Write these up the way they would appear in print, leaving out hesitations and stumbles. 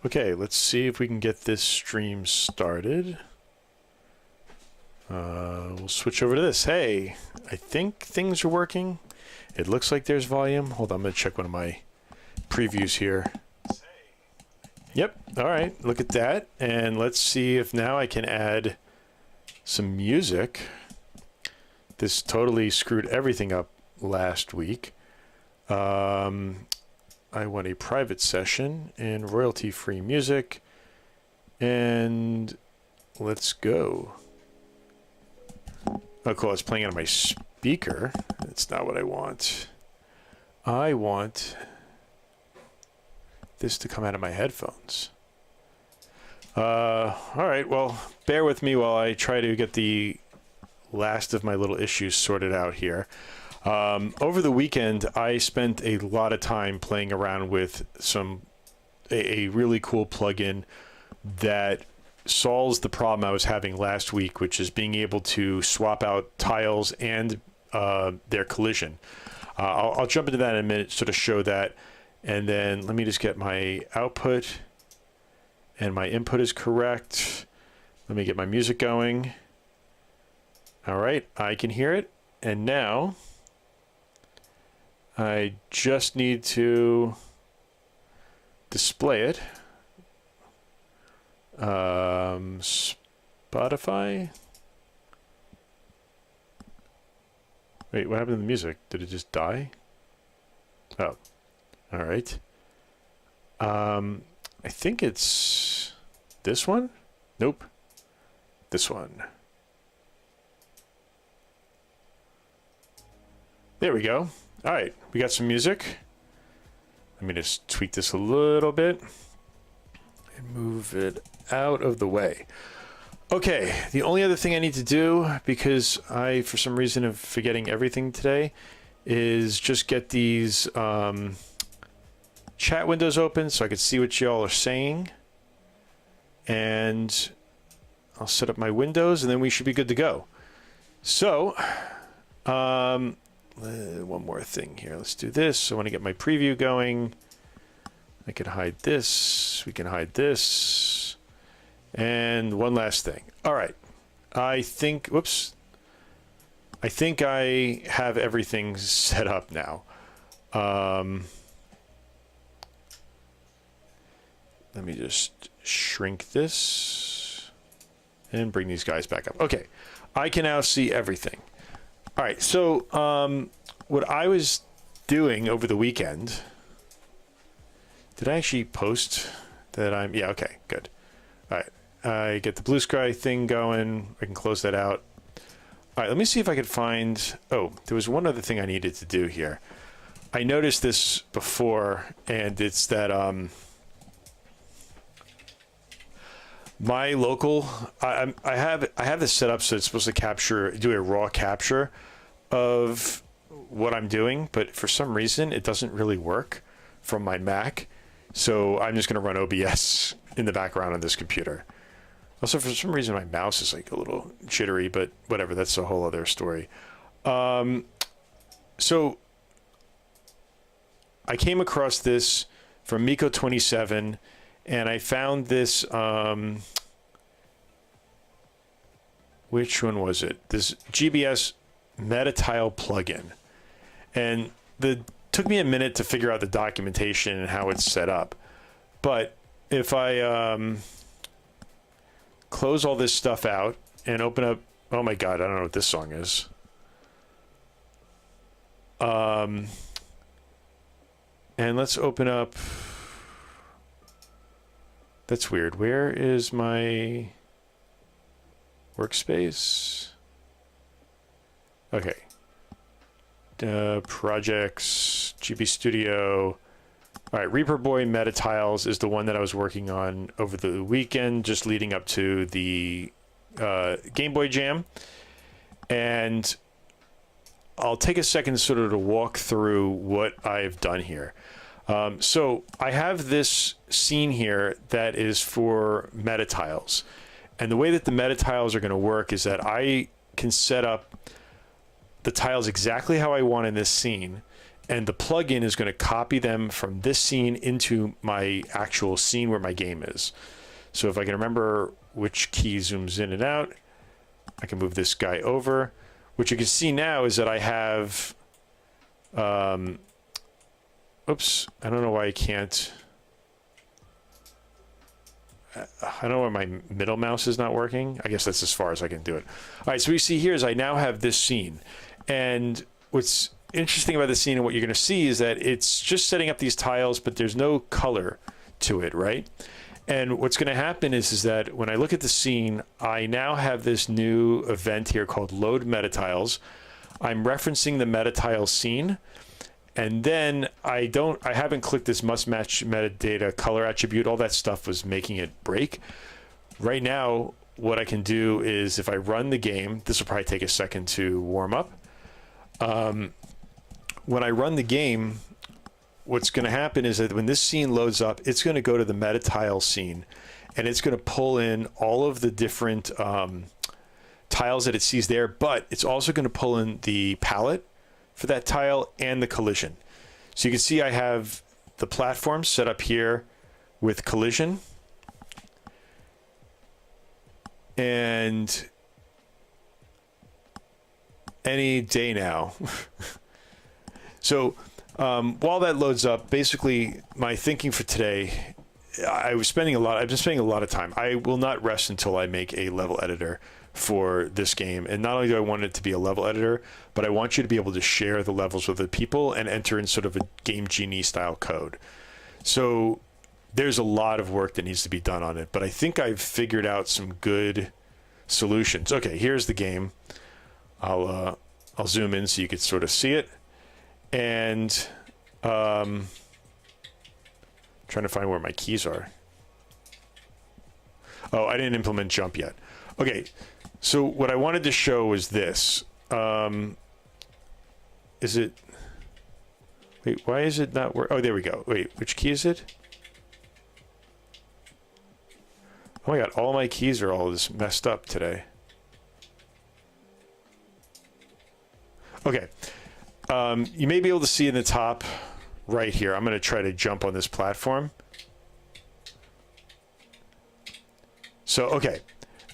Okay, let's see if we can get this stream started. We'll switch over to this. Hey, I think things are working. It looks like there's volume. Hold on, I'm going to check one of my previews here. Yep, all right, look at that. And let's see if now I can add some music. This totally screwed everything up last week. I want a private session and royalty-free music. And let's go. Oh, cool, it's playing on my speaker. That's not what I want. I want this to come out of my headphones. All right, well, bear with me while I try to get the last of my little issues sorted out here. Over the weekend, I spent a lot of time playing around with a really cool plugin that solves the problem I was having last week, which is being able to swap out tiles and their collision. I'll jump into that in a minute, sort of show that, and then let me just get my output, and my input is correct. Let me get my music going. All right, I can hear it, and now I just need to display it. Spotify. Wait, what happened to the music? Did it just die? Oh, all right. I think it's this one. Nope, this one. There we go. All right, we got some music. Let me just tweak this a little bit and move it out of the way. Okay, the only other thing I need to do, because I, for some reason, am forgetting everything today, is just get these chat windows open so I can see what y'all are saying. And I'll set up my windows, and then we should be good to go. So, one more thing here. Let's do this. I want to get my preview going. I can hide this. We can hide this. And one last thing. All right. I think, whoops. I think I have everything set up now. Let me just shrink this and bring these guys back up. Okay. I can now see everything. All right, so what I was doing over the weekend, did I actually post that I'm, yeah, okay, good. All right, I get the blue sky thing going. I can close that out. All right, let me see if I could find, oh, there was one other thing I needed to do here. I noticed this before, and it's that my local, I have this set up so it's supposed to do a raw capture of what I'm doing, but for some reason it doesn't really work from my Mac. So I'm just going to run OBS in the background on this computer. Also, for some reason my mouse is like a little jittery, but whatever, that's a whole other story. So I came across this from Miko27, and I found this, which one was it? This GBS Metatile plugin. And took me a minute to figure out the documentation and how it's set up. But if I close all this stuff out and open up, oh my God, I don't know what this song is. And let's open up, that's weird. Where is my workspace? Okay. Projects, GB Studio. All right, Reaper Boy Metatiles is the one that I was working on over the weekend, just leading up to the Game Boy Jam. And I'll take a second sort of to walk through what I've done here. So I have this scene here that is for metatiles. And the way that the metatiles are going to work is that I can set up the tiles exactly how I want in this scene, and the plugin is going to copy them from this scene into my actual scene where my game is. So if I can remember which key zooms in and out, I can move this guy over. What you can see now is that I have, oops, I don't know why I can't. I don't know why my middle mouse is not working. I guess that's as far as I can do it. All right, so what you see here is I now have this scene. And what's interesting about this scene and what you're going to see is that it's just setting up these tiles, but there's no color to it, right? And what's going to happen is that when I look at the scene, I now have this new event here called load meta tiles. I'm referencing the meta tile scene. And then I haven't clicked this must match metadata color attribute. All that stuff was making it break. Right now, what I can do is if I run the game, this will probably take a second to warm up. When I run the game, what's going to happen is that when this scene loads up, it's going to go to the meta tile scene, and it's going to pull in all of the different tiles that it sees there, but it's also going to pull in the palette for that tile and the collision. So you can see I have the platform set up here with collision, and any day now. So while that loads up, basically my thinking for today, I've been spending a lot of time. I will not rest until I make a level editor for this game. And not only do I want it to be a level editor, but I want you to be able to share the levels with the people and enter in sort of a Game Genie style code. So there's a lot of work that needs to be done on it, but I think I've figured out some good solutions. Okay, here's the game. I'll zoom in so you can sort of see it. And trying to find where my keys are. Oh, I didn't implement jump yet. Okay, so what I wanted to show was this. Is it... Wait, why is it not work? Oh, there we go. Wait, which key is it? Oh my god, all my keys are all this messed up today. Okay. You may be able to see in the top right here. I'm going to try to jump on this platform. So, okay.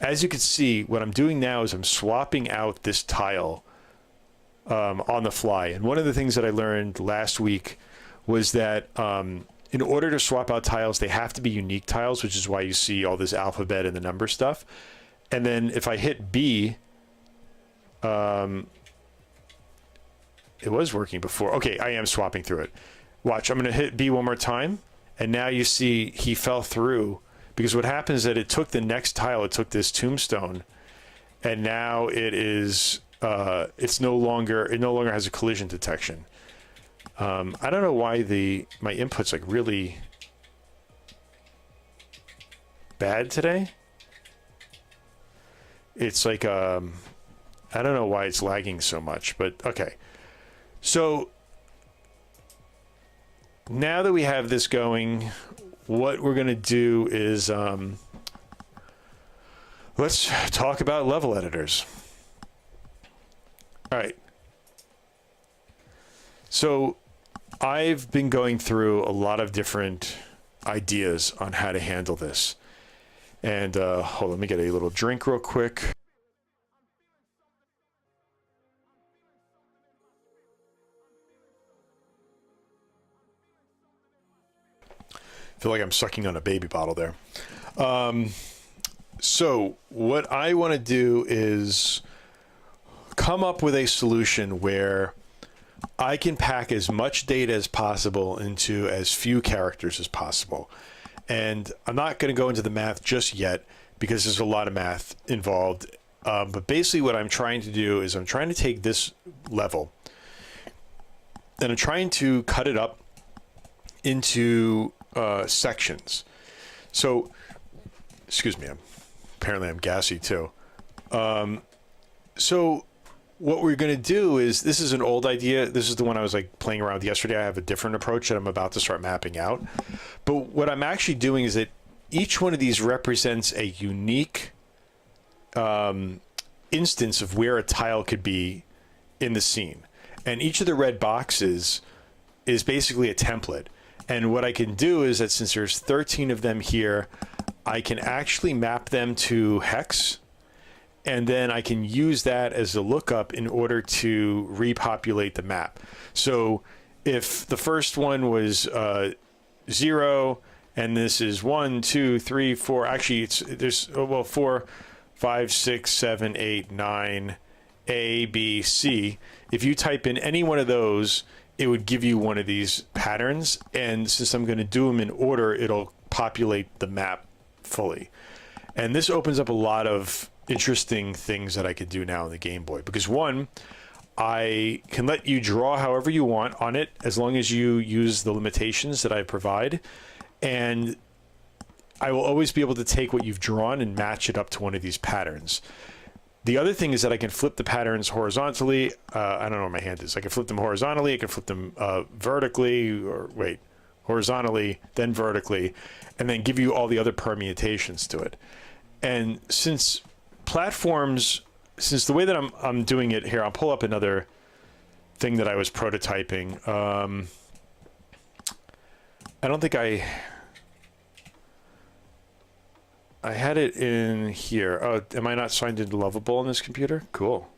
As you can see, what I'm doing now is I'm swapping out this tile on the fly. And one of the things that I learned last week was that in order to swap out tiles, they have to be unique tiles, which is why you see all this alphabet and the number stuff. And then if I hit B, it was working before. Okay, I am swapping through it. Watch, I'm going to hit B one more time. And now you see he fell through. Because what happens is that it took the next tile, it took this tombstone, and now it is, it no longer has a collision detection. I don't know why my input's like really bad today. It's like, I don't know why it's lagging so much, but okay. So now that we have this going, what we're going to do is let's talk about level editors. All right. So I've been going through a lot of different ideas on how to handle this. And hold on, let me get a little drink real quick. Feel like I'm sucking on a baby bottle there. So what I want to do is come up with a solution where I can pack as much data as possible into as few characters as possible. And I'm not going to go into the math just yet because there's a lot of math involved. But basically what I'm trying to do is I'm trying to take this level and I'm trying to cut it up into sections. So, excuse me, apparently I'm gassy too. So what we're going to do is, this is an old idea. This is the one I was like playing around with yesterday. I have a different approach that I'm about to start mapping out. But what I'm actually doing is that each one of these represents a unique instance of where a tile could be in the scene. And each of the red boxes is basically a template. And what I can do is that since there's 13 of them here, I can actually map them to hex, and then I can use that as a lookup in order to repopulate the map. So if the first one was 0, and this is 1, 2, 3, 4, actually there's 4, 5, 6, 7, 8, 9, A, B, C. If you type in any one of those, it would give you one of these patterns. And since I'm going to do them in order, it'll populate the map fully. And this opens up a lot of interesting things that I could do now in the Game Boy. Because one, I can let you draw however you want on it, as long as you use the limitations that I provide. And I will always be able to take what you've drawn and match it up to one of these patterns. The other thing is that I can flip the patterns horizontally. I don't know where my hand is. I can flip them horizontally. I can flip them horizontally, then vertically, and then give you all the other permutations to it. And since the way that I'm doing it here, I'll pull up another thing that I was prototyping. I don't think I had it in here. Oh, am I not signed into Lovable on this computer? Cool.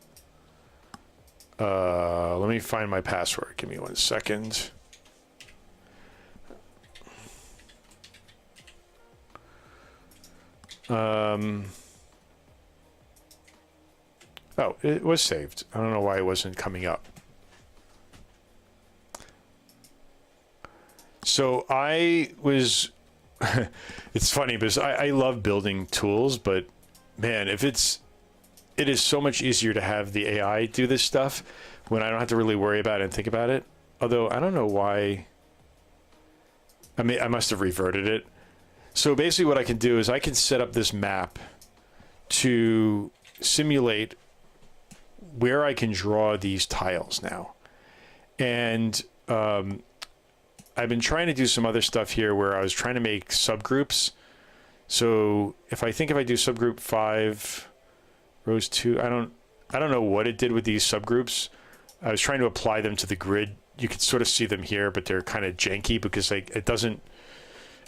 Let me find my password. Give me 1 second. Oh, it was saved. I don't know why it wasn't coming up. So I was, it's funny because I love building tools, but man, it is so much easier to have the AI do this stuff when I don't have to really worry about it and think about it. Although I don't know why, I must have reverted it. So basically what I can do is I can set up this map to simulate where I can draw these tiles now. And I've been trying to do some other stuff here where I was trying to make subgroups. So if I do subgroup 5, rows 2, I don't know what it did with these subgroups. I was trying to apply them to the grid. You can sort of see them here, but they're kind of janky because it doesn't,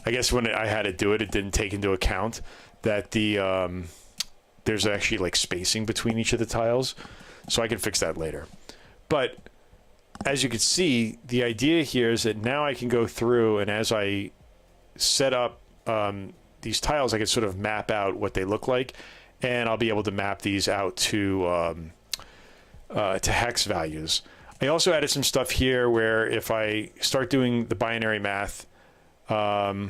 I guess when I had to do it, it didn't take into account that there's actually like spacing between each of the tiles. So I can fix that later. But as you can see, the idea here is that now I can go through, and as I set up these tiles, I can sort of map out what they look like, and I'll be able to map these out to hex values. I also added some stuff here where if I start doing the binary math, all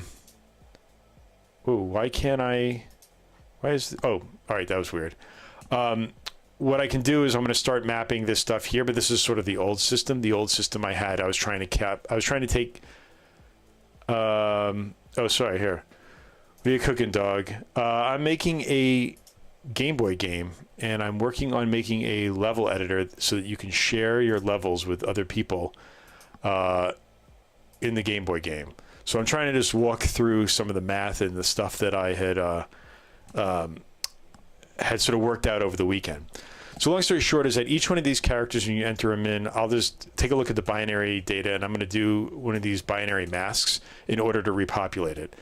right, that was weird. What I can do is I'm going to start mapping this stuff here, but this is sort of the old system. The old system I had, I was trying to take, here. Be a cooking dog. I'm making a Game Boy game, and I'm working on making a level editor so that you can share your levels with other people in the Game Boy game. So I'm trying to just walk through some of the math and the stuff that I had sort of worked out over the weekend. So long story short is that each one of these characters, when you enter them in, I'll just take a look at the binary data, and I'm going to do one of these binary masks in order to repopulate it.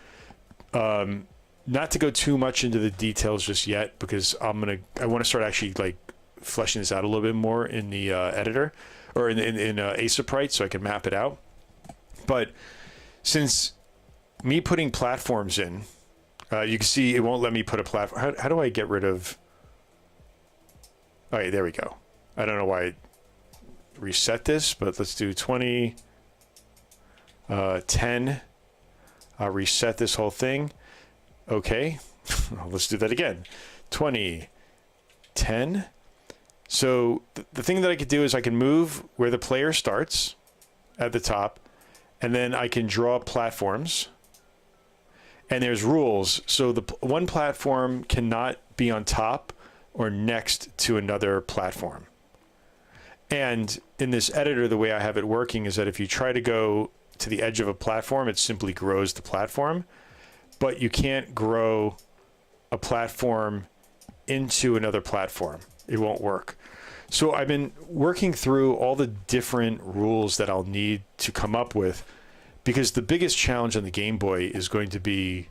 Not to go too much into the details just yet, because I want to start actually like fleshing this out a little bit more in the editor, or in Asaprite, so I can map it out. But since me putting platforms in, you can see it won't let me put a platform. How do I get rid of? All right, there we go. I don't know why I reset this, but let's do 20, 10. I'll reset this whole thing. Okay, let's do that again. 20, 10. So the thing that I could do is I can move where the player starts at the top, and then I can draw platforms. And there's rules. So the one platform cannot be on top or next to another platform. And in this editor, the way I have it working is that if you try to go to the edge of a platform, it simply grows the platform. But you can't grow a platform into another platform. It won't work. So I've been working through all the different rules that I'll need to come up with, because the biggest challenge on the Game Boy is going to be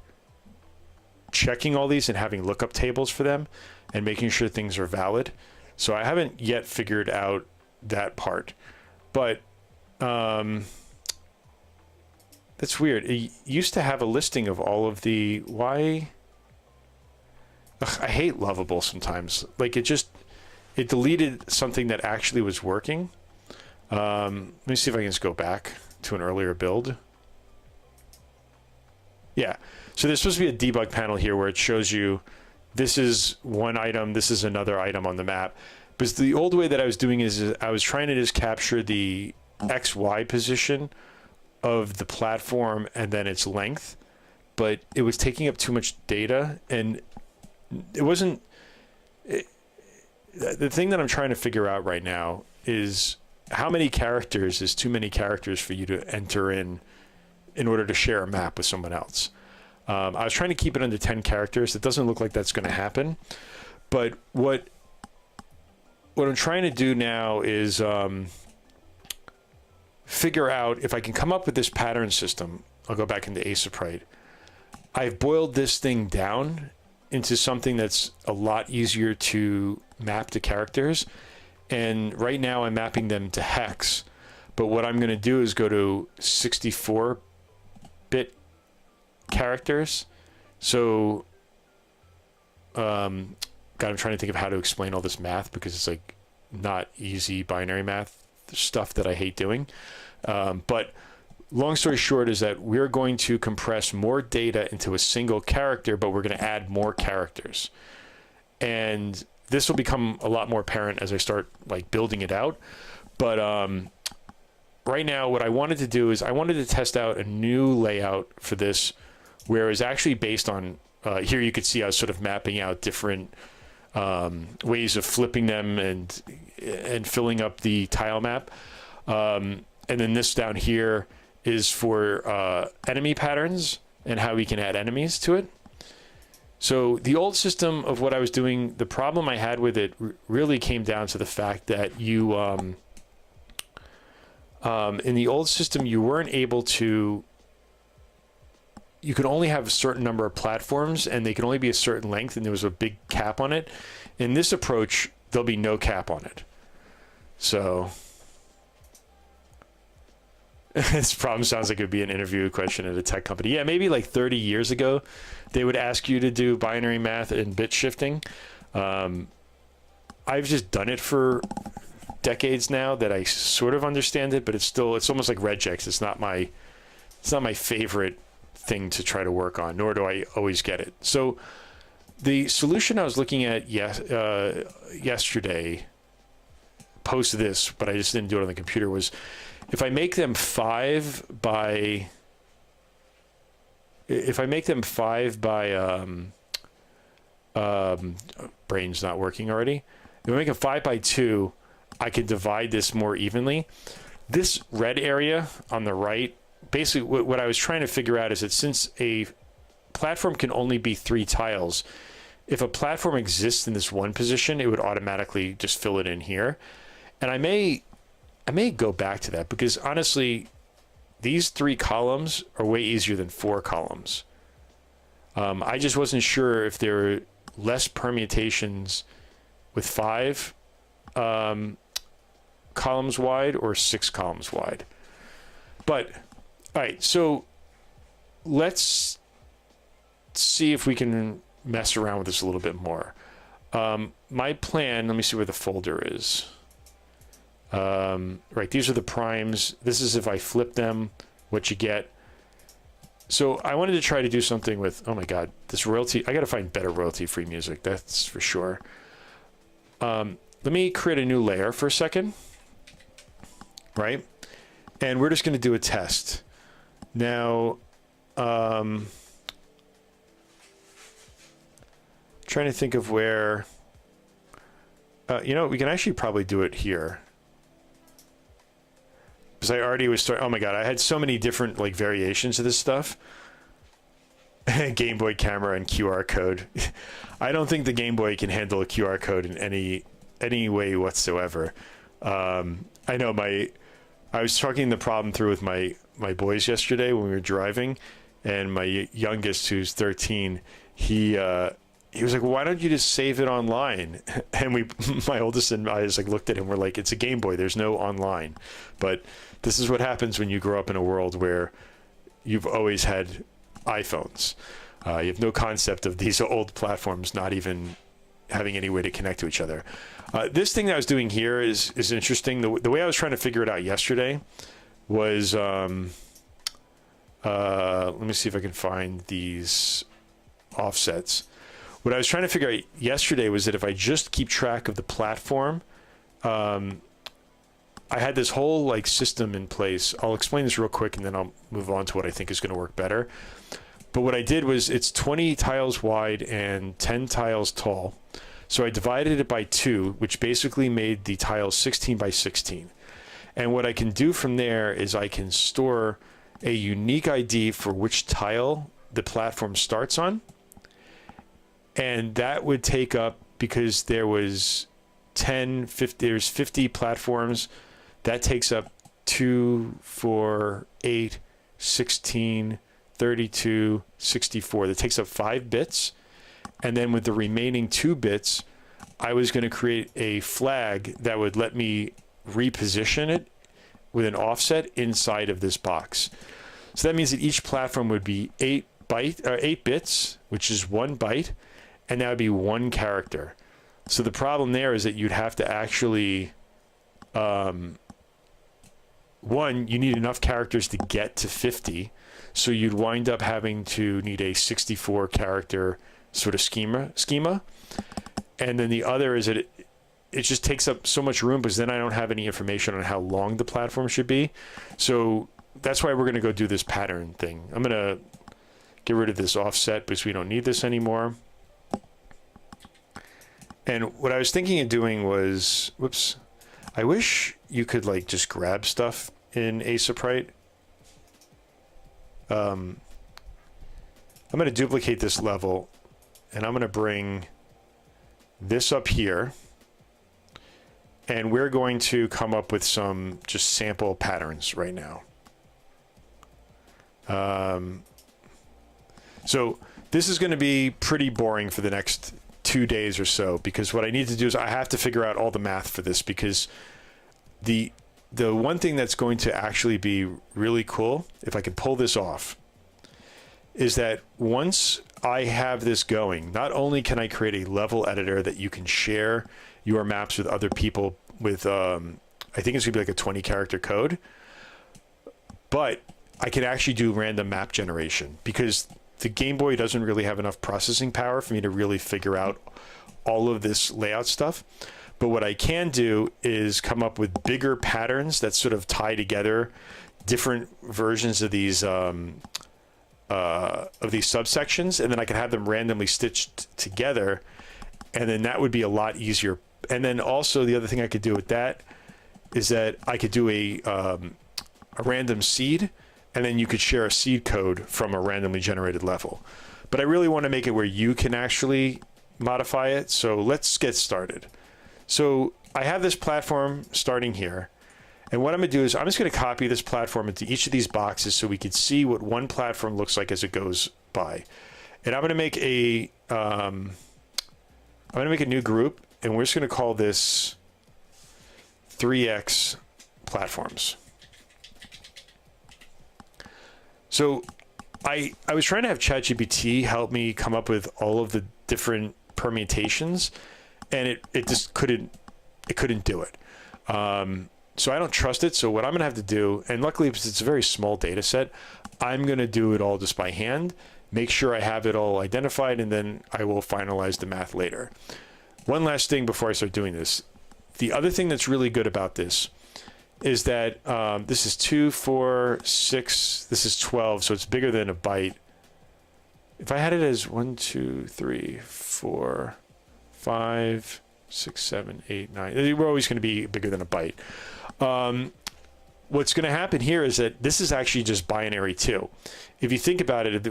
checking all these and having lookup tables for them and making sure things are valid. So I haven't yet figured out that part, but that's weird. It used to have a listing of all of the why. Ugh, I hate Lovable sometimes. Like it deleted something that actually was working. Let me see if I can just go back to an earlier build. Yeah. So there's supposed to be a debug panel here where it shows you this is one item, this is another item on the map. Because the old way that I was doing is I was trying to just capture the XY position of the platform and then its length, but it was taking up too much data, and it wasn't. The thing that I'm trying to figure out right now is how many characters is too many characters for you to enter in order to share a map with someone else. I was trying to keep it under 10 characters. It doesn't look like that's going to happen, but what I'm trying to do now is figure out if I can come up with this pattern system. I'll go back into Aseprite. I've boiled this thing down into something that's a lot easier to map to characters. And right now I'm mapping them to hex. But what I'm going to do is go to 64-bit characters. So, God, I'm trying to think of how to explain all this math, because it's like not easy binary math stuff that I hate doing. But long story short is that we're going to compress more data into a single character, but we're going to add more characters. And this will become a lot more apparent as I start like building it out. But right now, what I wanted to do is I wanted to test out a new layout for this, where it's actually based on, here you could see I was sort of mapping out different ways of flipping them and filling up the tile map. And then this down here is for enemy patterns and how we can add enemies to it. So the old system of what I was doing, the problem I had with it really came down to the fact that you, in the old system, you weren't able to, you could only have a certain number of platforms and they could only be a certain length, and there was a big cap on it. In this approach, there'll be no cap on it. So this problem sounds like it would be an interview question at a tech company. Yeah, maybe like 30 years ago, they would ask you to do binary math and bit shifting. I've just done it for decades now that I sort of understand it, but it's almost like regex. It's not my favorite thing to try to work on, nor do I always get it. So the solution I was looking at yesterday, post this, but I just didn't do it on the computer, was if I make them 5 by brain's not working already. If I make a 5 by 2, I can divide this more evenly. This red area on the right, basically what I was trying to figure out is that since a platform can only be 3 tiles, if a platform exists in this one position, it would automatically just fill it in here. And I may go back to that, because honestly, these 3 columns are way easier than 4 columns. I just wasn't sure if there were less permutations with 5 columns wide or 6 columns wide. But all right, so let's see if we can mess around with this a little bit more. My plan, let me see where the folder is. Right, these are the primes. This is if I flip them, what you get. So I wanted to try to do something with, oh my God, this royalty. I got to find better royalty-free music, that's for sure. Let me create a new layer for a second, right? And we're just going to do a test. Now, trying to think of where, we can actually probably do it here. Because I already was oh my God, I had so many different like variations of this stuff. Game Boy camera and QR code. I don't think the Game Boy can handle a QR code in any any way whatsoever. I know I was talking the problem through with my boys yesterday when we were driving, and my youngest, who's 13, he was like, well, why don't you just save it online? And my oldest and I just like looked at him. We're like, it's a Game Boy. There's no online. But this is what happens when you grow up in a world where you've always had iPhones. You have no concept of these old platforms not even having any way to connect to each other. This thing that I was doing here is interesting. The way I was trying to figure it out yesterday was, let me see if I can find these offsets. What I was trying to figure out yesterday was that if I just keep track of the platform, I had this whole like system in place. I'll explain this real quick and then I'll move on to what I think is going to work better. But what I did was it's 20 tiles wide and 10 tiles tall. So I divided it by 2, which basically made the tiles 16 by 16. And what I can do from there is I can store a unique ID for which tile the platform starts on. And that would take up, because there was there's 50 platforms, that takes up 2, 4, 8, 16, 32, 64. That takes up 5 bits. And then with the remaining 2 bits, I was going to create a flag that would let me reposition it with an offset inside of this box. So that means that each platform would be 8 bits, which is 1 byte, and that would be 1 character. So the problem there is that you'd have to actually, one, you need enough characters to get to 50. So you'd wind up having to need a 64 character sort of schema. And then the other is that it just takes up so much room, because then I don't have any information on how long the platform should be. So that's why we're going to go do this pattern thing. I'm going to get rid of this offset because we don't need this anymore. And what I was thinking of doing was, whoops, I wish you could like just grab stuff in Aseprite. I'm going to duplicate this level, and I'm going to bring this up here, and we're going to come up with some just sample patterns right now. So this is going to be pretty boring for the next 2 days or so, because what I need to do is I have to figure out all the math for this, because the one thing that's going to actually be really cool, if I can pull this off, is that once I have this going, not only can I create a level editor that you can share your maps with other people with, I think it's gonna be like a 20 character code, but I can actually do random map generation, because the Game Boy doesn't really have enough processing power for me to really figure out all of this layout stuff. But what I can do is come up with bigger patterns that sort of tie together different versions of these subsections, and then I can have them randomly stitched together, and then that would be a lot easier. And then also the other thing I could do with that is that I could do a random seed, and then you could share a seed code from a randomly generated level. But I really want to make it where you can actually modify it. So let's get started. So I have this platform starting here. And what I'm going to do is I'm just going to copy this platform into each of these boxes so we can see what one platform looks like as it goes by. And I'm going to make a new group, and we're just going to call this 3x platforms. So I was trying to have ChatGPT help me come up with all of the different permutations, and it just couldn't do it. So I don't trust it. So what I'm going to have to do, and luckily it's a very small data set, I'm going to do it all just by hand, make sure I have it all identified, and then I will finalize the math later. One last thing before I start doing this. The other thing that's really good about this is that this is 2, 4, 6, this is 12, so it's bigger than a byte. If I had it as 1, 2, 3, 4, 5, 6, 7, 8, 9, we're always going to be bigger than a byte. What's going to happen here is that this is actually just binary too. If you think about it,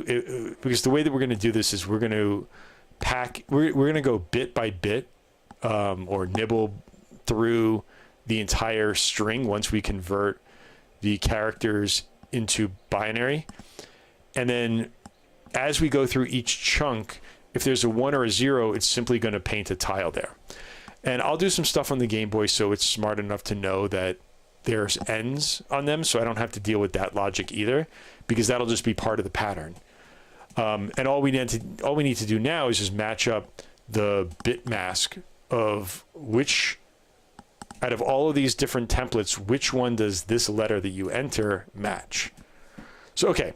because the way that we're going to do this is we're going to go bit by bit or nibble through the entire string once we convert the characters into binary. And then as we go through each chunk, if there's a 1 or a 0, it's simply going to paint a tile there. And I'll do some stuff on the Game Boy so it's smart enough to know that there's ends on them, so I don't have to deal with that logic either, because that'll just be part of the pattern. And all we need to do now is just match up the bit mask of which, out of all of these different templates, which one does this letter that you enter match. So, okay,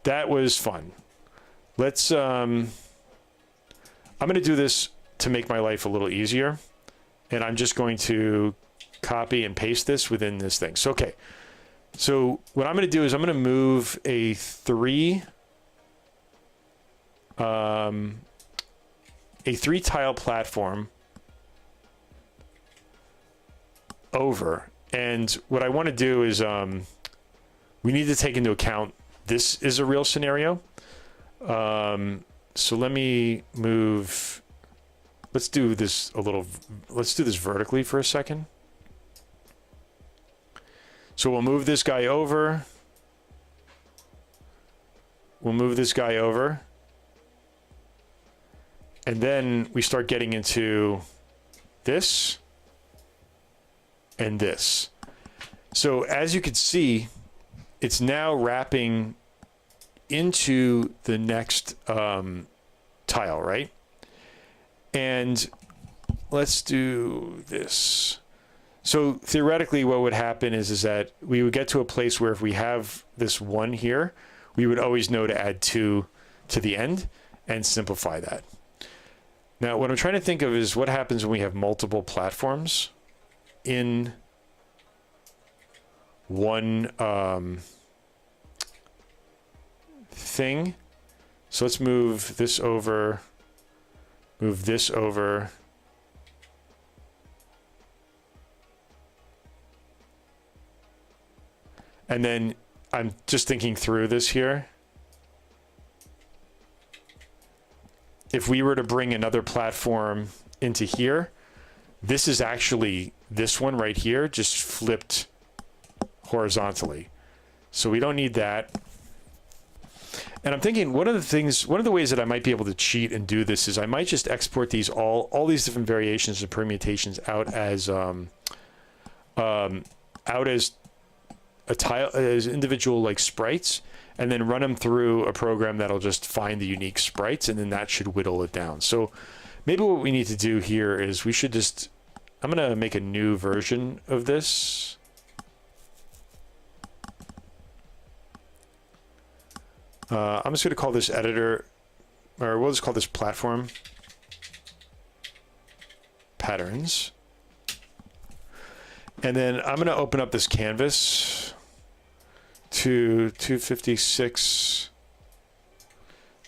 that was fun. Let's, I'm going to do this to make my life a little easier. And I'm just going to copy and paste this within this thing. So, okay. So what I'm going to do is I'm going to move a 3 tile platform over. And what I want to do is we need to take into account this is a real scenario. So let me move. Let's do this vertically for a second. So we'll move this guy over. We'll move this guy over. And then we start getting into this and this. So as you can see, it's now wrapping into the next tile, right? And let's do this. So theoretically, what would happen is that we would get to a place where if we have this 1 here, we would always know to add 2 to the end and simplify that. Now, what I'm trying to think of is what happens when we have multiple platforms in one thing. So let's move this over, move this over. And then I'm just thinking through this here. If we were to bring another platform into here, this is actually this one right here, just flipped horizontally. So we don't need that. And I'm thinking one of the ways that I might be able to cheat and do this is I might just export these all these different variations and permutations out as a tile, as individual like sprites, and then run them through a program that'll just find the unique sprites, and then that should whittle it down. So maybe what we need to do here is we should just, I'm going to make a new version of this. I'm just going to call this editor, or we'll just call this platform patterns. And then I'm going to open up this canvas to 256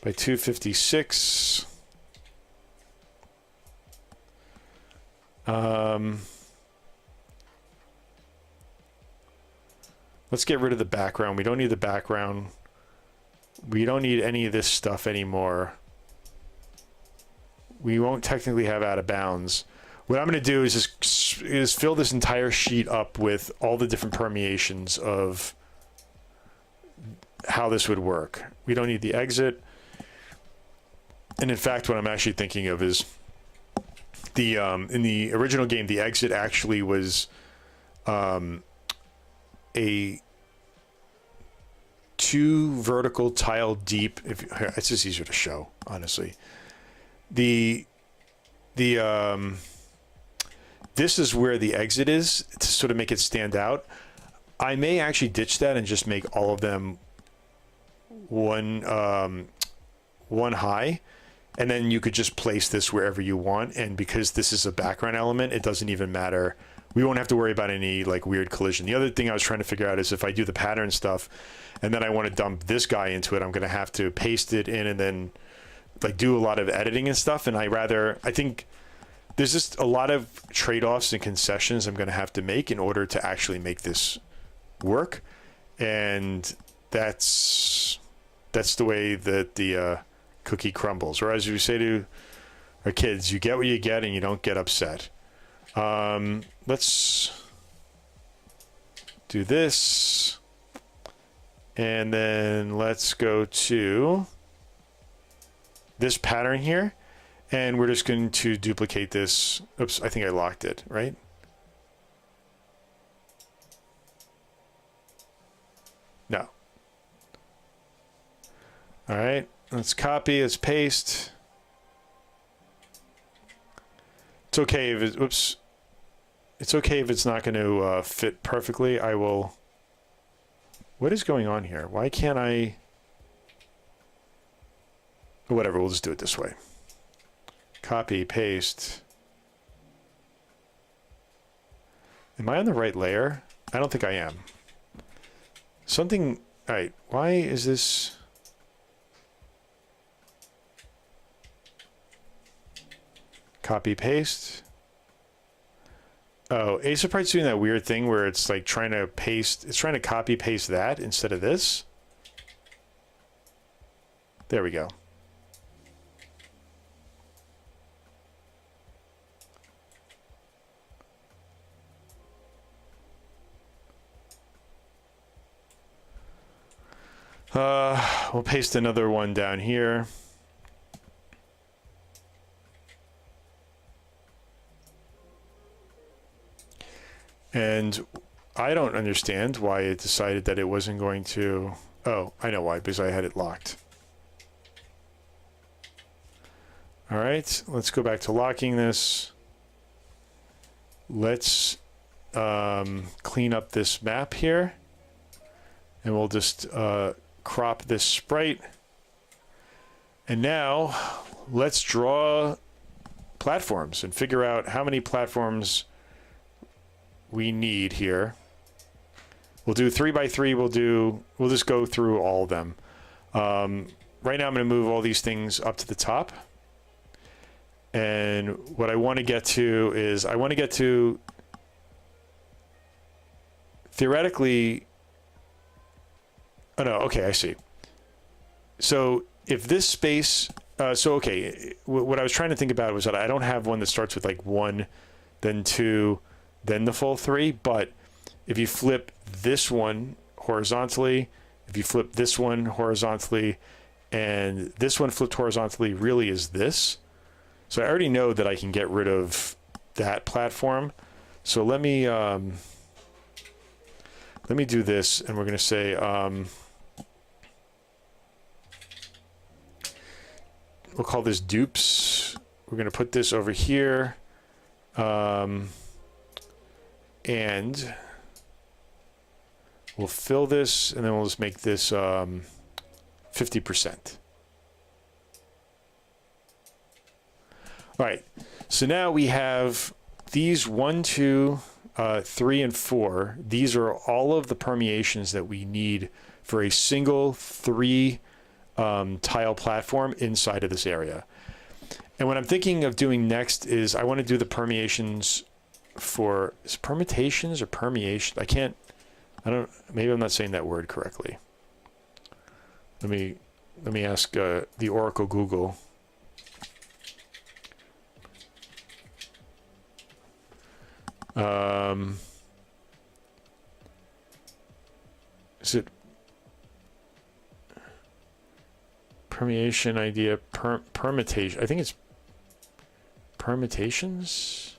by 256. Let's get rid of the background. We don't need the background. We don't need any of this stuff anymore. We won't technically have out of bounds. What I'm going to do is just fill this entire sheet up with all the different permeations of how this would work. We don't need the exit. And in fact, what I'm actually thinking of is the in the original game, the exit actually was a 2 vertical tile deep. It's just easier to show, honestly. This is where the exit is to sort of make it stand out. I may actually ditch that and just make all of them one high, and then you could just place this wherever you want. And because this is a background element, it doesn't even matter. We won't have to worry about any like weird collision. The other thing I was trying to figure out is if I do the pattern stuff and then I want to dump this guy into it, I'm going to have to paste it in and then like do a lot of editing and stuff. And I think there's just a lot of trade-offs and concessions I'm going to have to make in order to actually make this work. And that's the way that the cookie crumbles, or as you say to Or kids, you get what you get and you don't get upset. Let's do this. And then let's go to this pattern here. And we're just going to duplicate this. Oops, I think I locked it, right? No. All right, let's copy, let's paste. It's okay if it, oops. It's okay if it's not going to fit perfectly. I will. What is going on here? Why can't I? Whatever, we'll just do it this way. Copy, paste. Am I on the right layer? I don't think I am. Something, all right, why is this? Copy, paste. Oh, Acerprite's doing that weird thing where it's like trying to paste, it's trying to copy paste that instead of this. There we go. We'll paste another one down here. And I don't understand why it decided that it wasn't going to... Oh, I know why, because I had it locked. All right, let's go back to locking this. Let's clean up this map here. And we'll just crop this sprite. And now let's draw platforms and figure out how many platforms we need here. We'll do 3 by 3. We'll just go through all of them. Right now I'm going to move all these things up to the top. And what I want to get to is I want to get to theoretically. Oh no, okay, I see. So if this space, okay, what I was trying to think about was that I don't have one that starts with like 1, then 2, then the full 3, but if you flip this one horizontally, if you flip this one horizontally, and this one flipped horizontally really is this. So I already know that I can get rid of that platform. So let me do this, and we're going to say, we'll call this dupes. We're going to put this over here. And we'll fill this, and then we'll just make this 50%. All right, so now we have these 1, 2, 3, and 4. These are all of the permeations that we need for a single 3 tile platform inside of this area. And what I'm thinking of doing next is I want to do the permeations for, is permutations or permeation? Maybe I'm not saying that word correctly. Let me ask the Oracle Google. Is it permeation idea, permutation? I think it's permutations.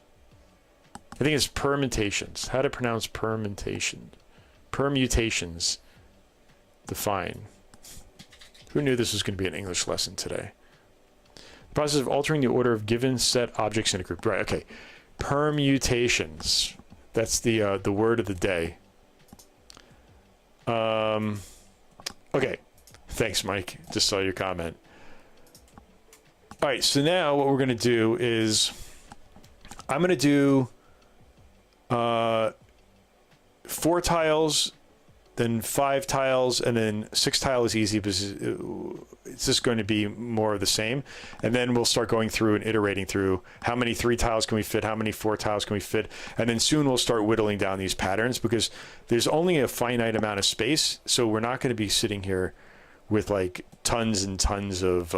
I think it's permutations. How to pronounce permutation? Permutations. Define. Who knew this was going to be an English lesson today? The process of altering the order of given set objects in a group. Right. Okay. Permutations. That's the word of the day. Okay. Thanks, Mike. Just saw your comment. All right. So now what we're going to do is I'm going to do 4 tiles, then 5 tiles, and then 6 tiles is easy because it's just going to be more of the same. And then we'll start going through and iterating through how many 3 tiles can we fit, how many 4 tiles can we fit, and then soon we'll start whittling down these patterns because there's only a finite amount of space, so we're not going to be sitting here with like tons and tons of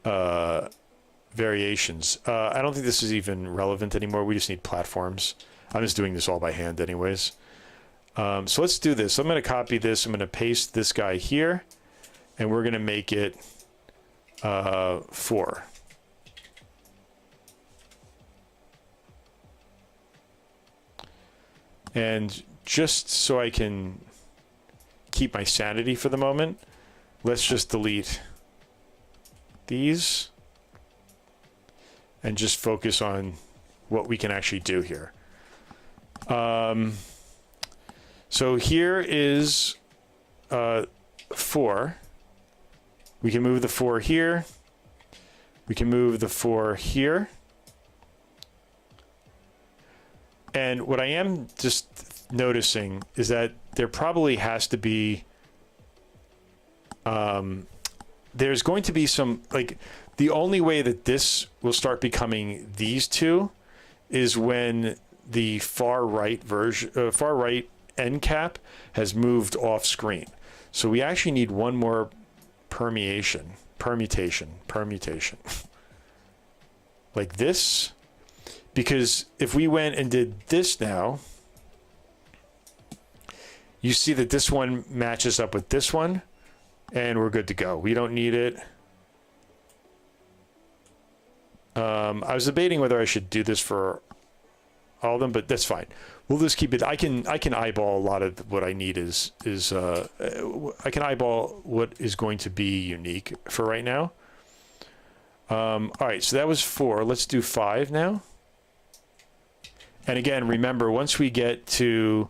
variations. I don't think this is even relevant anymore. We just need platforms. I'm just doing this all by hand anyways. So let's do this. I'm going to copy this. I'm going to paste this guy here, and we're going to make it 4. And just so I can keep my sanity for the moment, let's just delete these and just focus on what we can actually do here. So here is 4. We can move the 4 here. We can move the 4 here. And what I am just noticing is that there probably has to be, there's going to be some, like, the only way that this will start becoming these two is when the far right version, far right end cap has moved off screen. So we actually need one more permutation, like this. Because if we went and did this now, you see that this one matches up with this one, and we're good to go. We don't need it. I was debating whether I should do this for all of them, but that's fine. We'll just keep it. I can eyeball a lot of what I need I can eyeball what is going to be unique for right now. All right, so that was 4. Let's do 5 now. And again, remember, once we get to,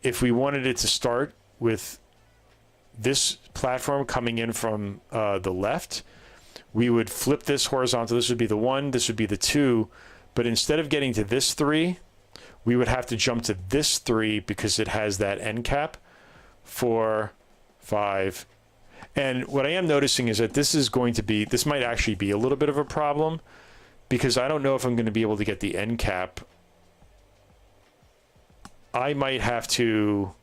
if we wanted it to start with this platform coming in from the left, we would flip this horizontal. This would be the 1, this would be the 2. But instead of getting to this 3, we would have to jump to this 3 because it has that end cap. 4, 5. And what I am noticing is that this is going to be, this might actually be a little bit of a problem because I don't know if I'm going to be able to get the end cap. I might have to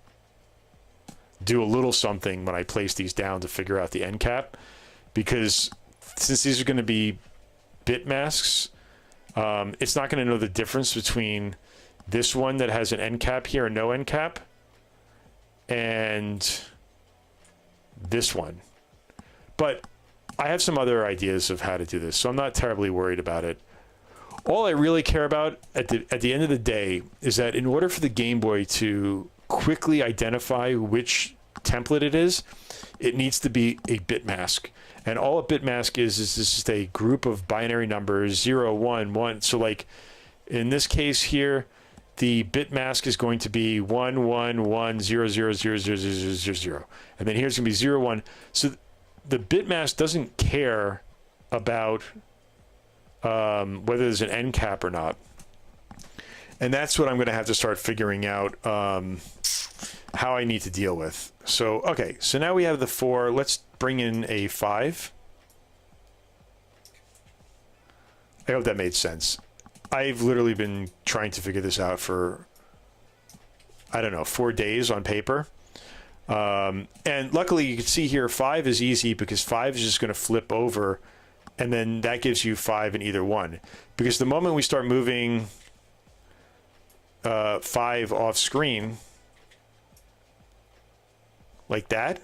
do a little something when I place these down to figure out the end cap, because since these are going to be bit masks, it's not going to know the difference between this one that has an end cap here and no end cap and this one. But I have some other ideas of how to do this, so I'm not terribly worried about it. All I really care about at the end of the day is that in order for the Game Boy to quickly identify which template it is, it needs to be a bit mask. And all a bit mask is just a group of binary numbers, 0, 1, 1. So like in this case here, the bit mask is going to be 1, 1, 1, 0, 0, 0, 0, 0, 0, 0. And then here's going to be 0, 1. So the bit mask doesn't care about whether there's an end cap or not. And that's what I'm going to have to start figuring out how I need to deal with. So, okay, so now we have the 4. Let's bring in a 5. I hope that made sense. I've literally been trying to figure this out for, I don't know, 4 days on paper. And luckily you can see here 5 is easy because 5 is just going to flip over, and then that gives you 5 in either one. Because the moment we start moving 5 off screen, like that,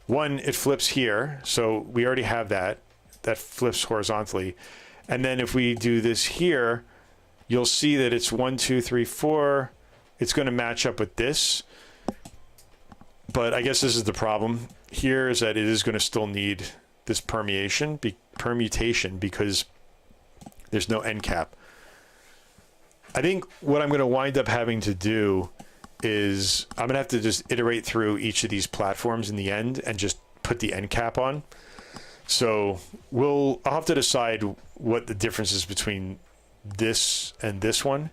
1, it flips here. So we already have that. That flips horizontally. And then if we do this here, you'll see that it's 1, 2, 3, 4. It's going to match up with this. But I guess this is the problem here, is that it is going to still need this permutation because there's no end cap. I think what I'm going to wind up having to do is I'm going to have to just iterate through each of these platforms in the end and just put the end cap on. So I'll have to decide what the difference is between this and this one.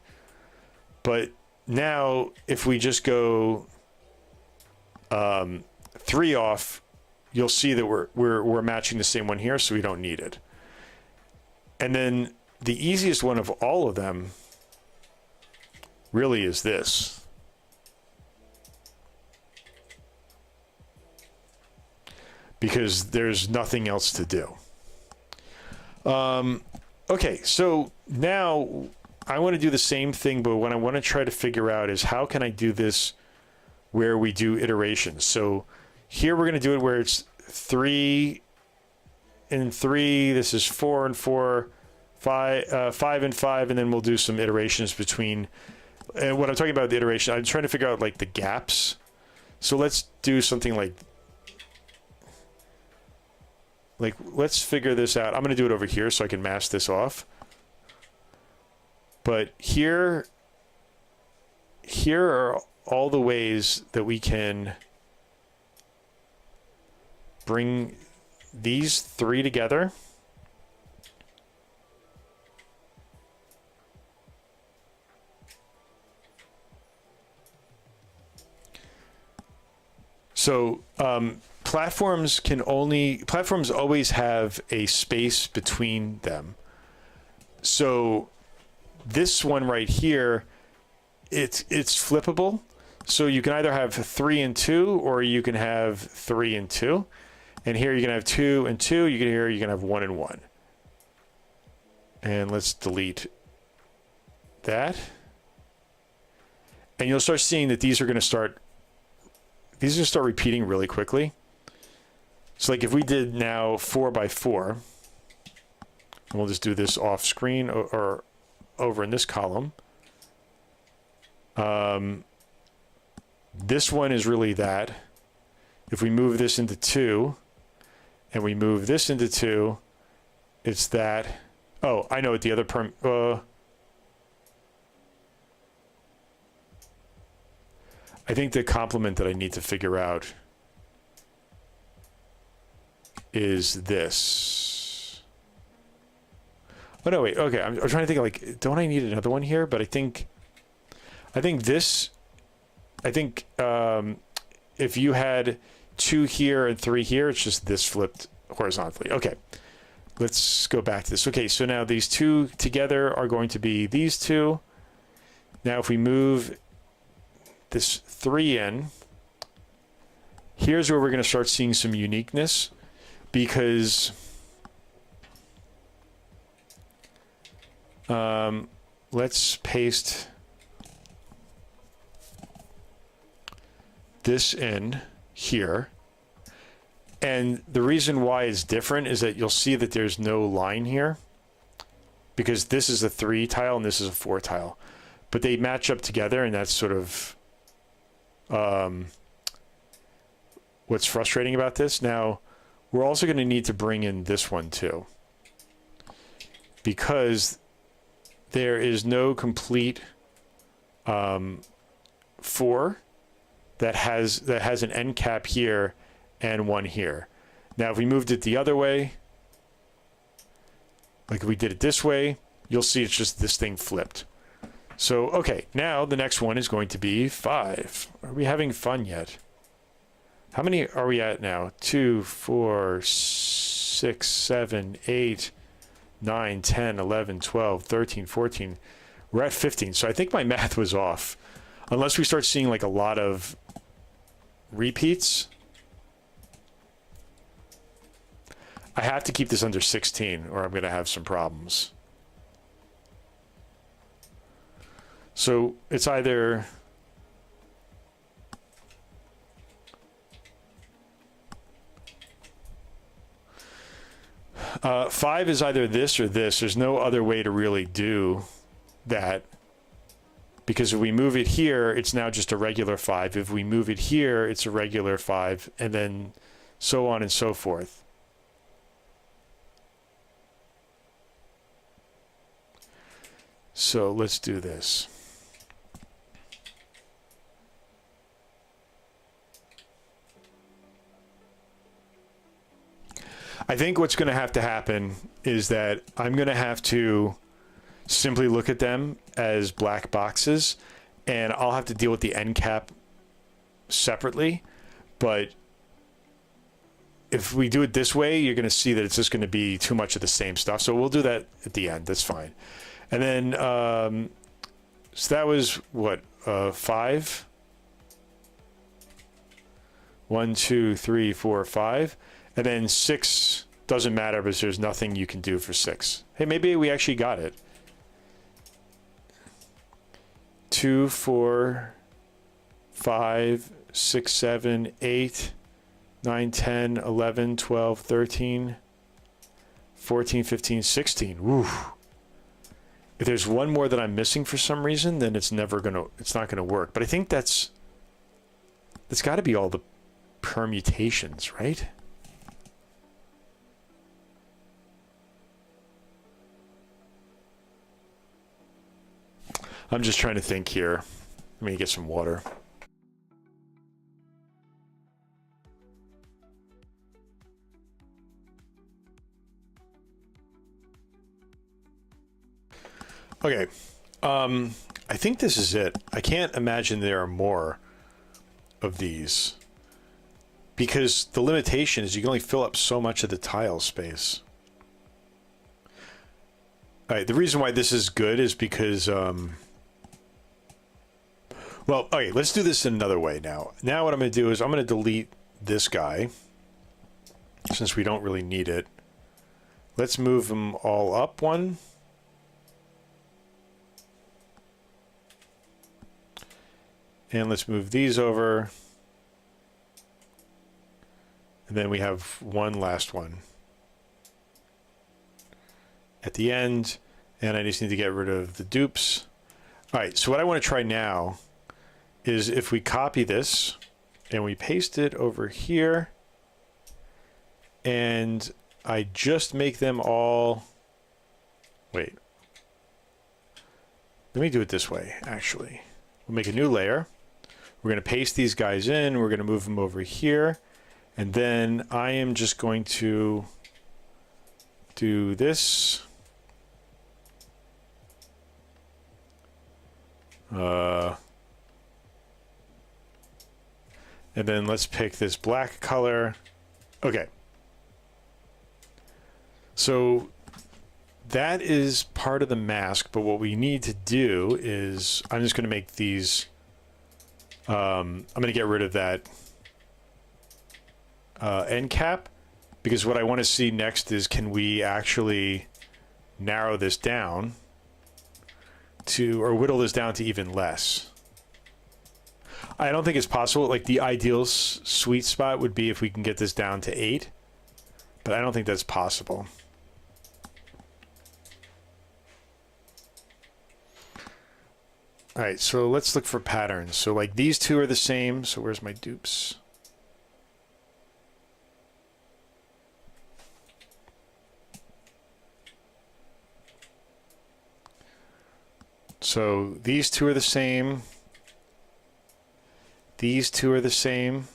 But now if we just go 3 off, you'll see that we're matching the same one here, so we don't need it. And then the easiest one of all of them really is this. because there's nothing else to do. Okay, so now I want to do the same thing, but what I want to try to figure out is how can I do this where we do iterations. So here we're going to do it where it's 3 and 3, this is 4 and 4, 5 and 5, and then we'll do some iterations between. And when I'm talking about the iteration, I'm trying to figure out like the gaps. So let's do something like let's figure this out. I'm going to do it over here so I can mask this off. But here are all the ways that we can bring these 3 together. So platforms always have a space between them. So this one right here, it's flippable. So you can either have 3 and 2, or you can have 3 and 2. And here you can have 2 and 2. You can have 1 and 1. And let's delete that. And you'll start seeing that these are going to start repeating really quickly. So like if we did now 4 by 4, and we'll just do this off screen or over in this column. This one is really that. If we move this into 2 and we move this into 2, it's that. Oh, I know what the other I think the complement that I need to figure out is this. Oh no, wait. Okay, I'm trying to think like, don't I need another one here? But I think this. I think if you had 2 here and 3 here, it's just this flipped horizontally. Okay, let's go back to this. Okay, so now these 2 together are going to be these 2. Now if we move this 3 in, here's where we're going to start seeing some uniqueness, because let's paste this in here. And the reason why it's different is that you'll see that there's no line here, because this is a 3 tile and this is a 4 tile, but they match up together, and that's sort of what's frustrating about this. Now, we're also going to need to bring in this one too, because there is no complete 4 that has an end cap here and one here. Now, if we moved it the other way, like if we did it this way, you'll see it's just this thing flipped. So, okay, now the next one is going to be 5. Are we having fun yet? How many are we at now? 2, 4, 6, 7, 8, 9, 10, 11, 12, 13, 14. We're at 15. So I think my math was off. Unless we start seeing like a lot of repeats. I have to keep this under 16 or I'm going to have some problems. So it's either five is either this or this. There's no other way to really do that, because if we move it here, it's now just a regular 5. If we move it here, it's a regular 5, and then so on and so forth. So let's do this. I think what's going to happen is that I'm going to have to simply look at them as black boxes, and I'll have to deal with the end cap separately. But if we do it this way, you're going to see that it's just going to be too much of the same stuff. So we'll do that at the end. That's fine. And then, so that was what, 5? 1, 2, 3, 4, 5. And then 6 doesn't matter because there's nothing you can do for 6. Hey, maybe we actually got it. 2, 4, 5, 6, 7, 8, 9, 10, 11, 12, 13, 14, 15, 16. Woo. If there's one more that I'm missing for some reason, then it's not gonna work. But I think that's got to be all the permutations, right? I'm just trying to think here. Let me get some water. Okay. I think this is it. I can't imagine there are more of these because the limitation is you can only fill up so much of the tile space. All right. The reason why this is good is because, well, okay, let's do this in another way now. Now what I'm going to do is I'm going to delete this guy since we don't really need it. Let's move them all up one. And let's move these over. And then we have one last one at the end. And I just need to get rid of the dupes. All right, so what I want to try now is if we copy this and we paste it over here and I just make them all, wait, let me do it this way actually. We'll make a new layer. We're going to paste these guys in, we're going to move them over here, and then I am just going to do this. And then let's pick this black color. Okay. So that is part of the mask, but what we need to do is I'm just going to make these, I'm going to get rid of that end cap, because what I want to see next is can we actually narrow this down to, or whittle this down to even less. I don't think it's possible. Like the ideal sweet spot would be if we can get this down to 8, but I don't think that's possible. All right, so let's look for patterns. So like these two are the same. So where's my dupes? So these two are the same. These two are the same.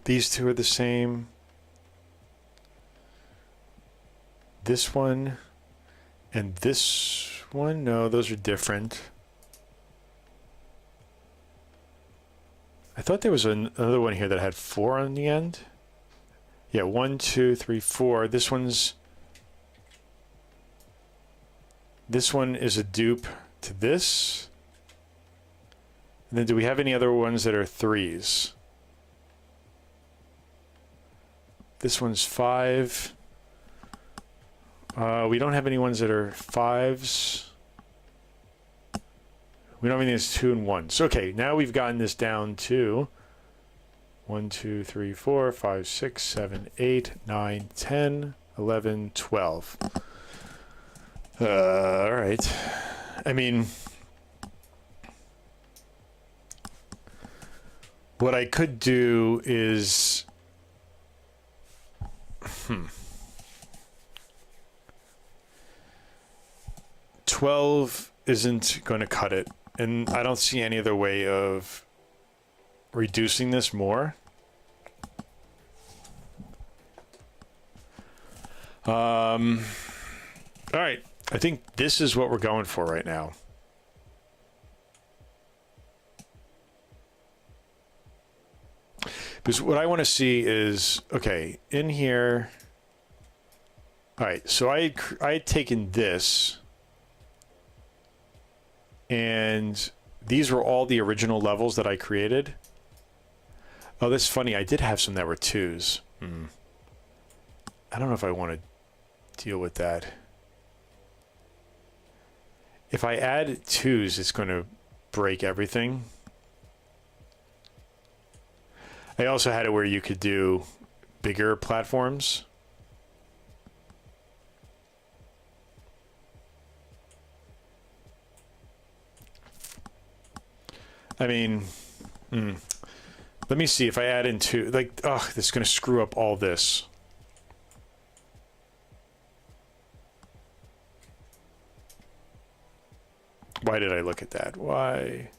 These two are the same. This one and this one, no, those are different. I thought there was another one here that had 4 on the end. Yeah, 1, 2, 3, 4. This one is a dupe to this. And then do we have any other ones that are 3s? This one's 5. We don't have any ones that are 5s. We don't have anything that's 2 and 1. So okay, now we've gotten this down to 1, 2, 3, 4, 5, 6, 7, 8, 9, 10, 11, 12. All right. I mean, what I could do is, 12 isn't going to cut it. And I don't see any other way of reducing this more. All right. I think this is what we're going for right now. Because what I want to see is, okay, in here. All right. So I had taken this And these were all the original levels that I created. Oh, that's funny. I did have some that were 2s. I don't know if I want to deal with that. If I add 2s, it's going to break everything. I also had it where you could do bigger platforms. I mean, let me see if I add in 2. Like, oh, this is going to screw up all this. Why did I look at that? Why?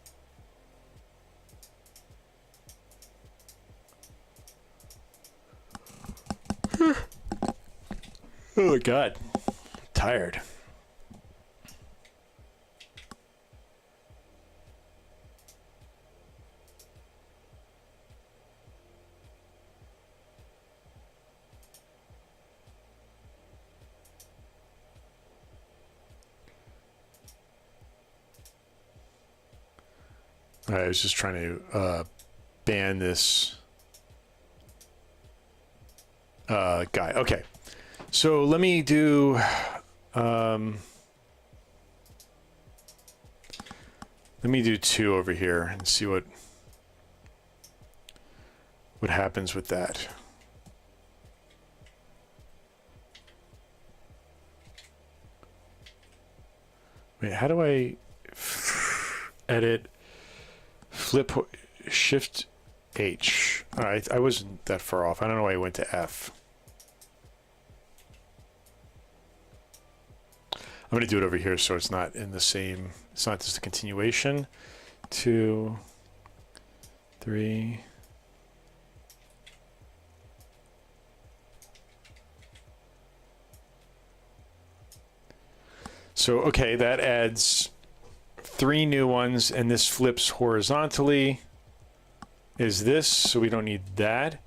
Oh, God. I'm tired. I was just trying to ban this guy. Okay, so let me do. Let me do 2 over here and see what happens with that. Wait, how do I edit? Flip Shift H. All right, I wasn't that far off. I don't know why I went to F. I'm going to do it over here so it's not in the same, it's not just a continuation. 2, 3. So, okay, that adds 3 new ones, and this flips horizontally. Is this, so we don't need that.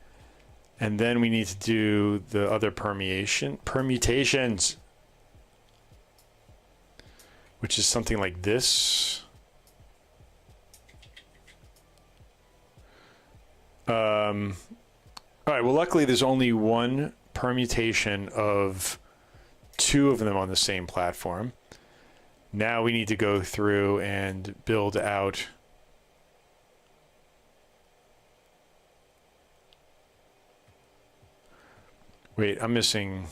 And then we need to do the other permutations, which is something like this. All right, well, luckily there's only one permutation of 2 of them on the same platform. Now we need to go through and build out wait, I'm missing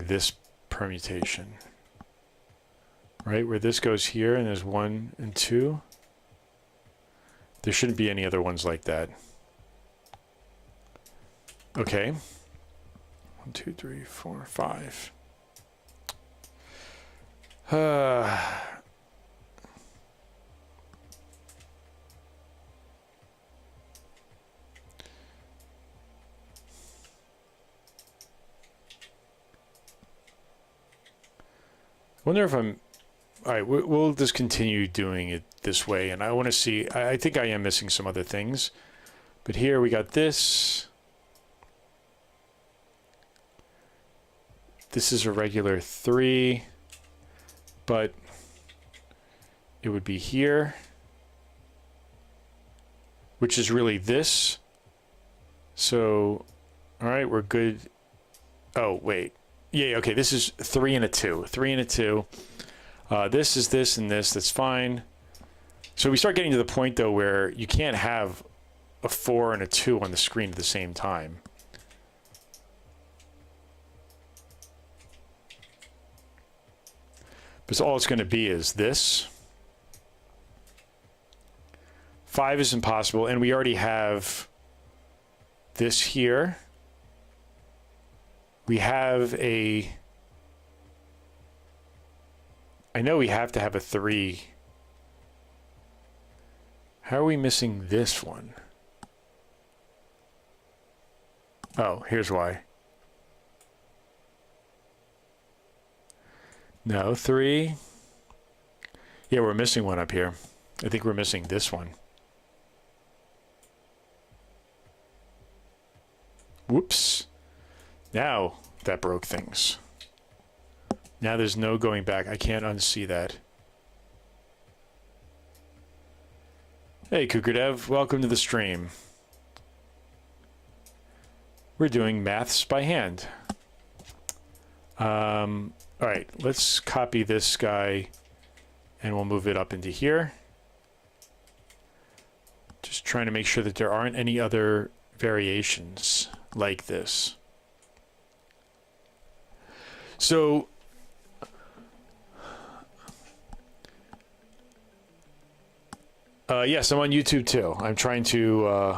this permutation. Right, where this goes here and there's 1 and 2. There shouldn't be any other ones like that. Okay. 1, 2, 3, 4, 5. Wonder if I'm all right. We'll just continue doing it this way, and I want to see. I think I am missing some other things, but here we got this. This is a regular 3, but it would be here, which is really this. So, all right, we're good. Oh, wait. Yeah, okay, this is 3 and a 2. 3 and a 2. This is this and this. That's fine. So we start getting to the point, though, where you can't have a 4 and a 2 on the screen at the same time. Because all it's going to be is this. 5 is impossible, and we already have this here. We have a... I know we have to have a 3. How are we missing this one? Oh, here's why. No, 3. Yeah, we're missing one up here. I think we're missing this one. Whoops. Now that broke things. Now there's no going back. I can't unsee that. Hey, Kukurdev, welcome to the stream. We're doing maths by hand. All right, let's copy this guy and we'll move it up into here. Just trying to make sure that there aren't any other variations like this. So yes, I'm on YouTube too. I'm trying to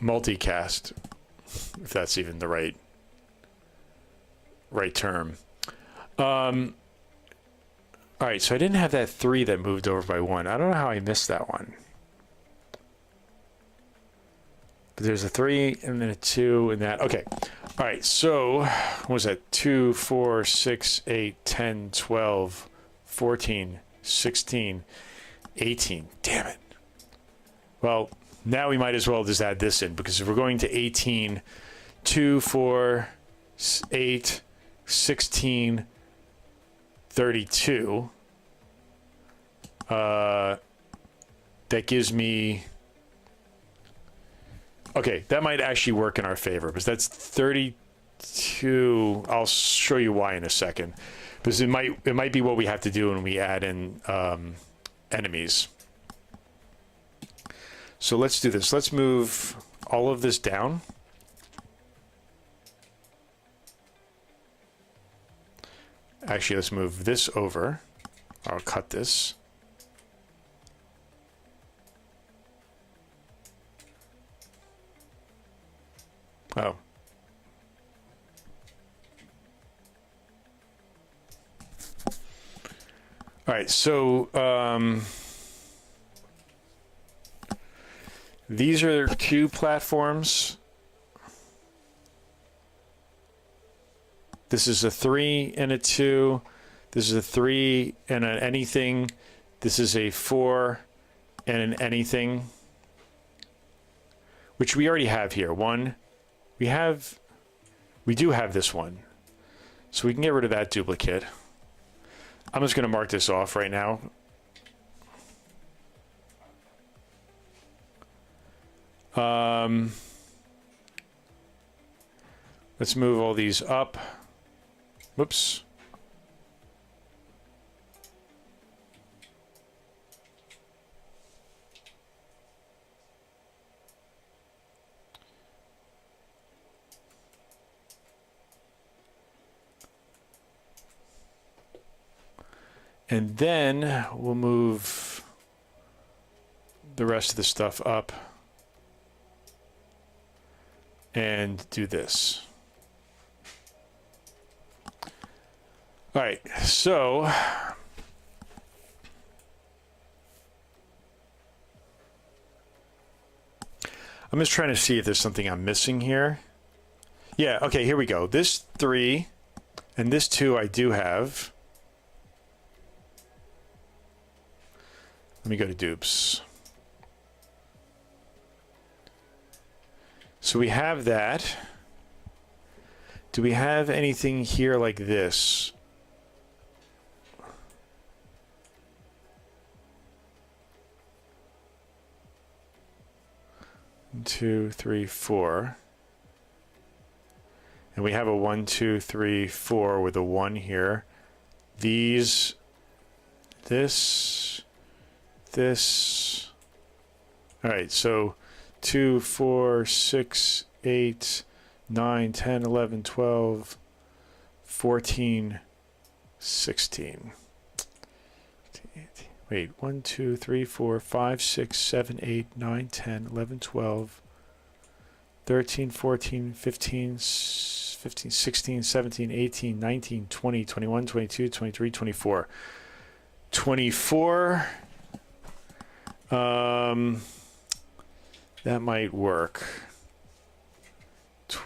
multicast, if that's even the right term. All right, so I didn't have that 3 that moved over by 1. I don't know how I missed that one. But there's a 3 and then a 2 and that. Okay. All right, so what was that? 2, 4, 6, 8, 10, 12, 14, 16, 18. Damn it. Well, now we might as well just add this in, because if we're going to 18, 2, 4, 8, 16, 32, that gives me, okay, that might actually work in our favor, because that's 32. I'll show you why in a second, because it might be what we have to do when we add in enemies. So let's do this. Let's move all of this down. Actually, let's move this over. I'll cut this. Oh. All right, so these are 2 platforms. This is a 3 and a 2. This is a 3 and an anything. This is a 4 and an anything, which we already have here. One, we do have this one. So we can get rid of that duplicate. I'm just going to mark this off right now. Let's move all these up. Whoops. And then we'll move the rest of the stuff up and do this. All right, so I'm just trying to see if there's something I'm missing here. Yeah, okay, here we go. This 3 and this 2 I do have. Let me go to dupes. So we have that. Do we have anything here like this? One, 2, 3, 4. And we have a 1, 2, 3, 4 with a 1 here. These, this. All right, so 2, 4, 6, 8, 9, 10, 11, 12, 14, 16. Wait, 1, 2, 3, 4, 5, 6, 7, 8, 9, 10, 11, 12, 13, 14, 15, 16, 17, 18, 19, 20, 21, 22, 23, 24. 24. That might work.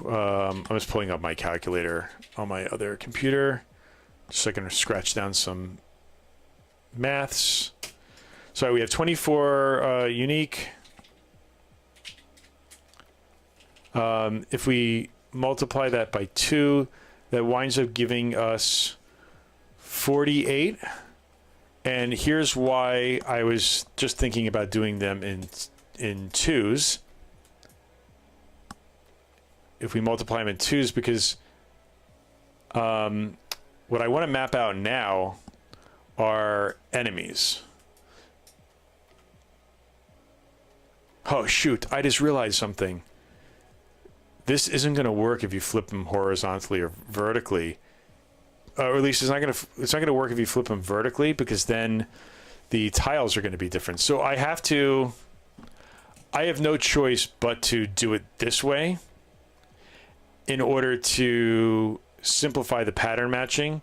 I'm just pulling up my calculator on my other computer, just so I can scratch down some maths. So we have 24 unique. If we multiply that by 2, that winds up giving us 48. And here's why I was just thinking about doing them in twos. If we multiply them in twos, because what I want to map out now are enemies. Oh, shoot. I just realized something. This isn't going to work if you flip them horizontally or vertically. Or at least it's not going to work if you flip them vertically, because then the tiles are going to be different. So I have no choice but to do it this way in order to simplify the pattern matching.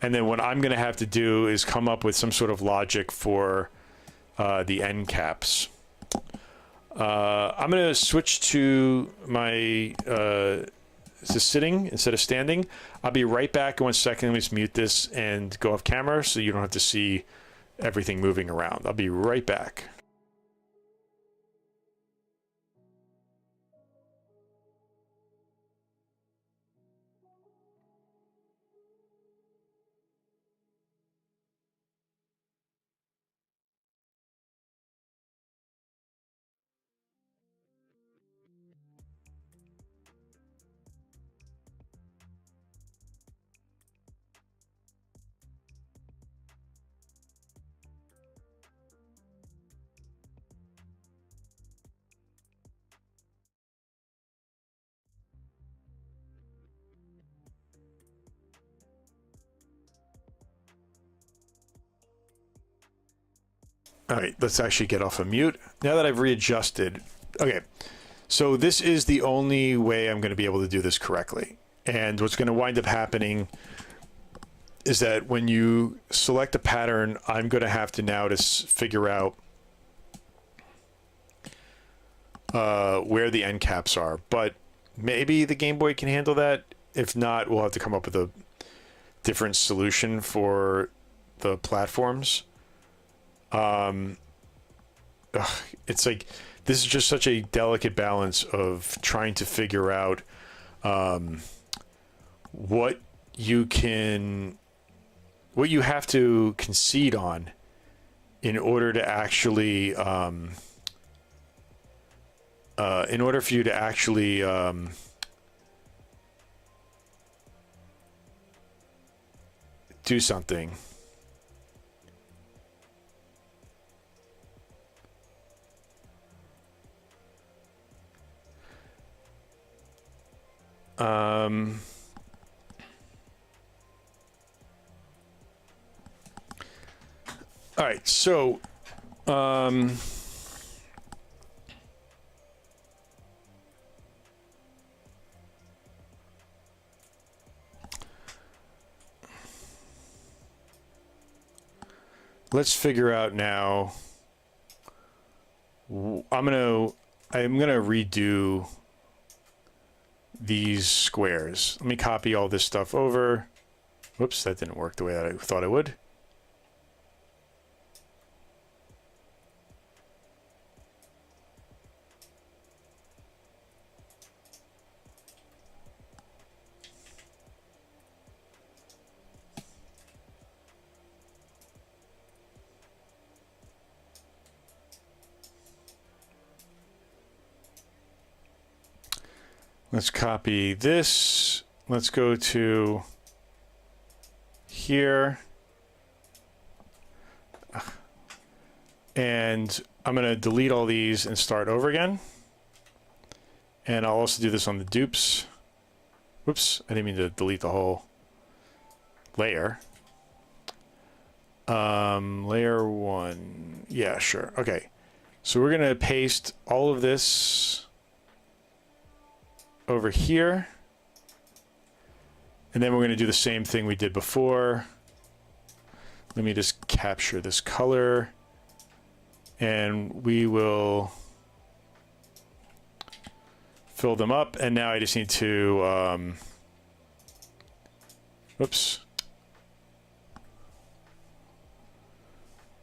And then what I'm going to have to do is come up with some sort of logic for the end caps. I'm going to switch to my sitting instead of standing. I'll be right back in 1 second. Let me just mute this and go off camera so you don't have to see everything moving around. I'll be right back. All right, let's actually get off of mute. Now that I've readjusted, okay, so this is the only way I'm going to be able to do this correctly. And what's going to wind up happening is that when you select a pattern, I'm going to have to now figure out where the end caps are. But maybe the Game Boy can handle that. If not, we'll have to come up with a different solution for the platforms. It's like, this is just such a delicate balance of trying to figure out what you have to concede on in order to actually in order for you to actually do something. All right, so let's figure out now. I'm gonna redo these squares. Let me copy all this stuff over. Whoops, that didn't work the way that I thought it would. Let's copy this. Let's go to here. And I'm going to delete all these and start over again. And I'll also do this on the dupes. Whoops, I didn't mean to delete the whole layer. Layer 1. Yeah, sure. Okay. So we're going to paste all of this over here, and then we're going to do the same thing we did before. Let me just capture this color, and we will fill them up. And now I just need to whoops,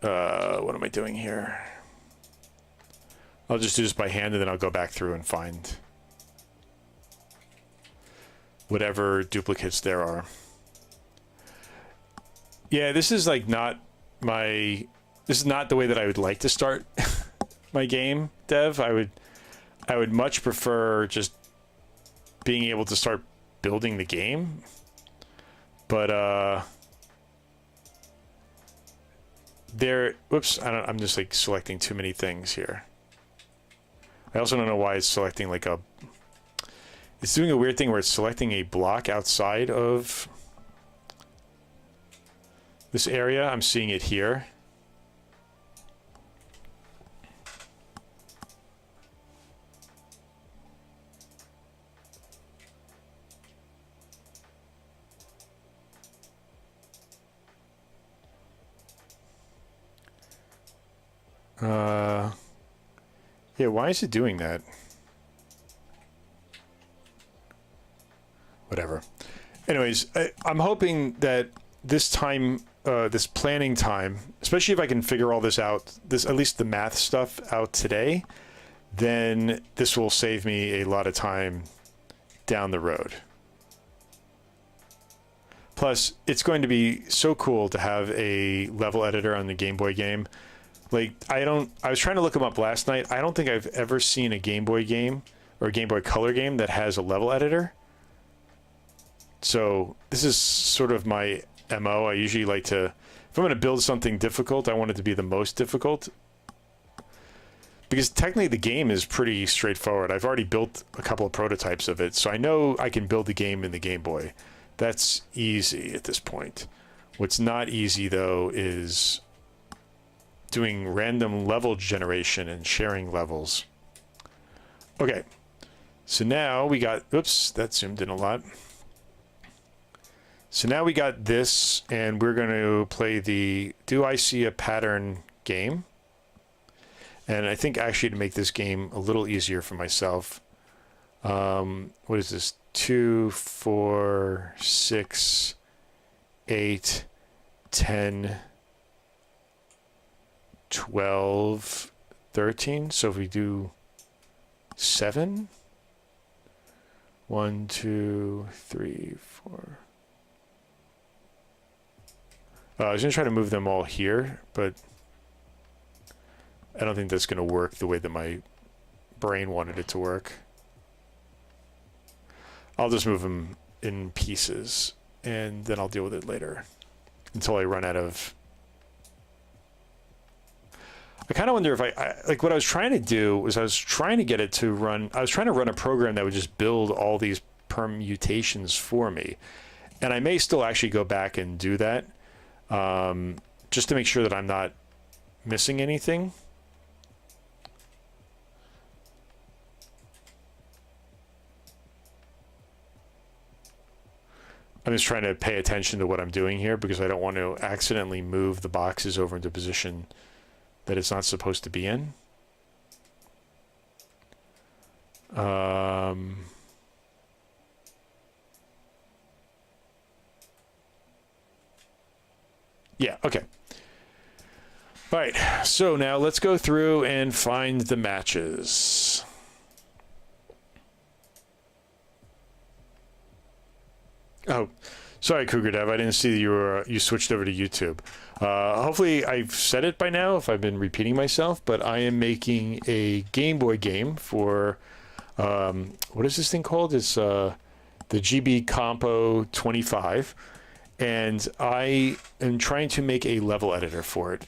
what am I doing here? I'll just do this by hand, and then I'll go back through and find whatever duplicates there are. Yeah, this is like not my, this is not the way that I would like to start my game dev. I would much prefer just being able to start building the game. But whoops, I'm just like selecting too many things here. I also don't know why it's selecting like it's doing a weird thing where it's selecting a block outside of this area. I'm seeing it here. Yeah, why is it doing that? Whatever. Anyways, I'm hoping that this time, this planning time, especially if I can figure all this out, at least the math stuff out today, then this will save me a lot of time down the road. Plus, it's going to be so cool to have a level editor on the Game Boy game. Like, I was trying to look them up last night. I don't think I've ever seen a Game Boy game or a Game Boy Color game that has a level editor. So this is sort of my MO. I usually like to, if I'm going to build something difficult, I want it to be the most difficult. Because technically the game is pretty straightforward. I've already built a couple of prototypes of it, so I know I can build the game in the Game Boy. That's easy at this point. What's not easy, though, is doing random level generation and sharing levels. Okay, so now we got, oops, that zoomed in a lot. So now we got this, and we're going to play the Do I See a Pattern game. And I think actually to make this game a little easier for myself, what is this? 2, 4, 6, 8, 10, 12, 13. So if we do 7, 1, 2, 3, 4. I was going to try to move them all here, but I don't think that's going to work the way that my brain wanted it to work. I'll just move them in pieces, and then I'll deal with it later until I run out of... I kind of wonder if like what I was trying to do was I was trying to get it to run... I was trying to run a program that would just build all these permutations for me. And I may still actually go back and do that, just to make sure that I'm not missing anything. I'm just trying to pay attention to what I'm doing here because I don't want to accidentally move the boxes over into a position that it's not supposed to be in. Yeah, okay. All right, so now let's go through and find the matches. Oh, sorry, Cougar Dev. I didn't see that you switched over to YouTube. Hopefully, I've said it by now if I've been repeating myself, but I am making a Game Boy game for, what is this thing called? It's the GB Compo 25, and I am trying to make a level editor for it.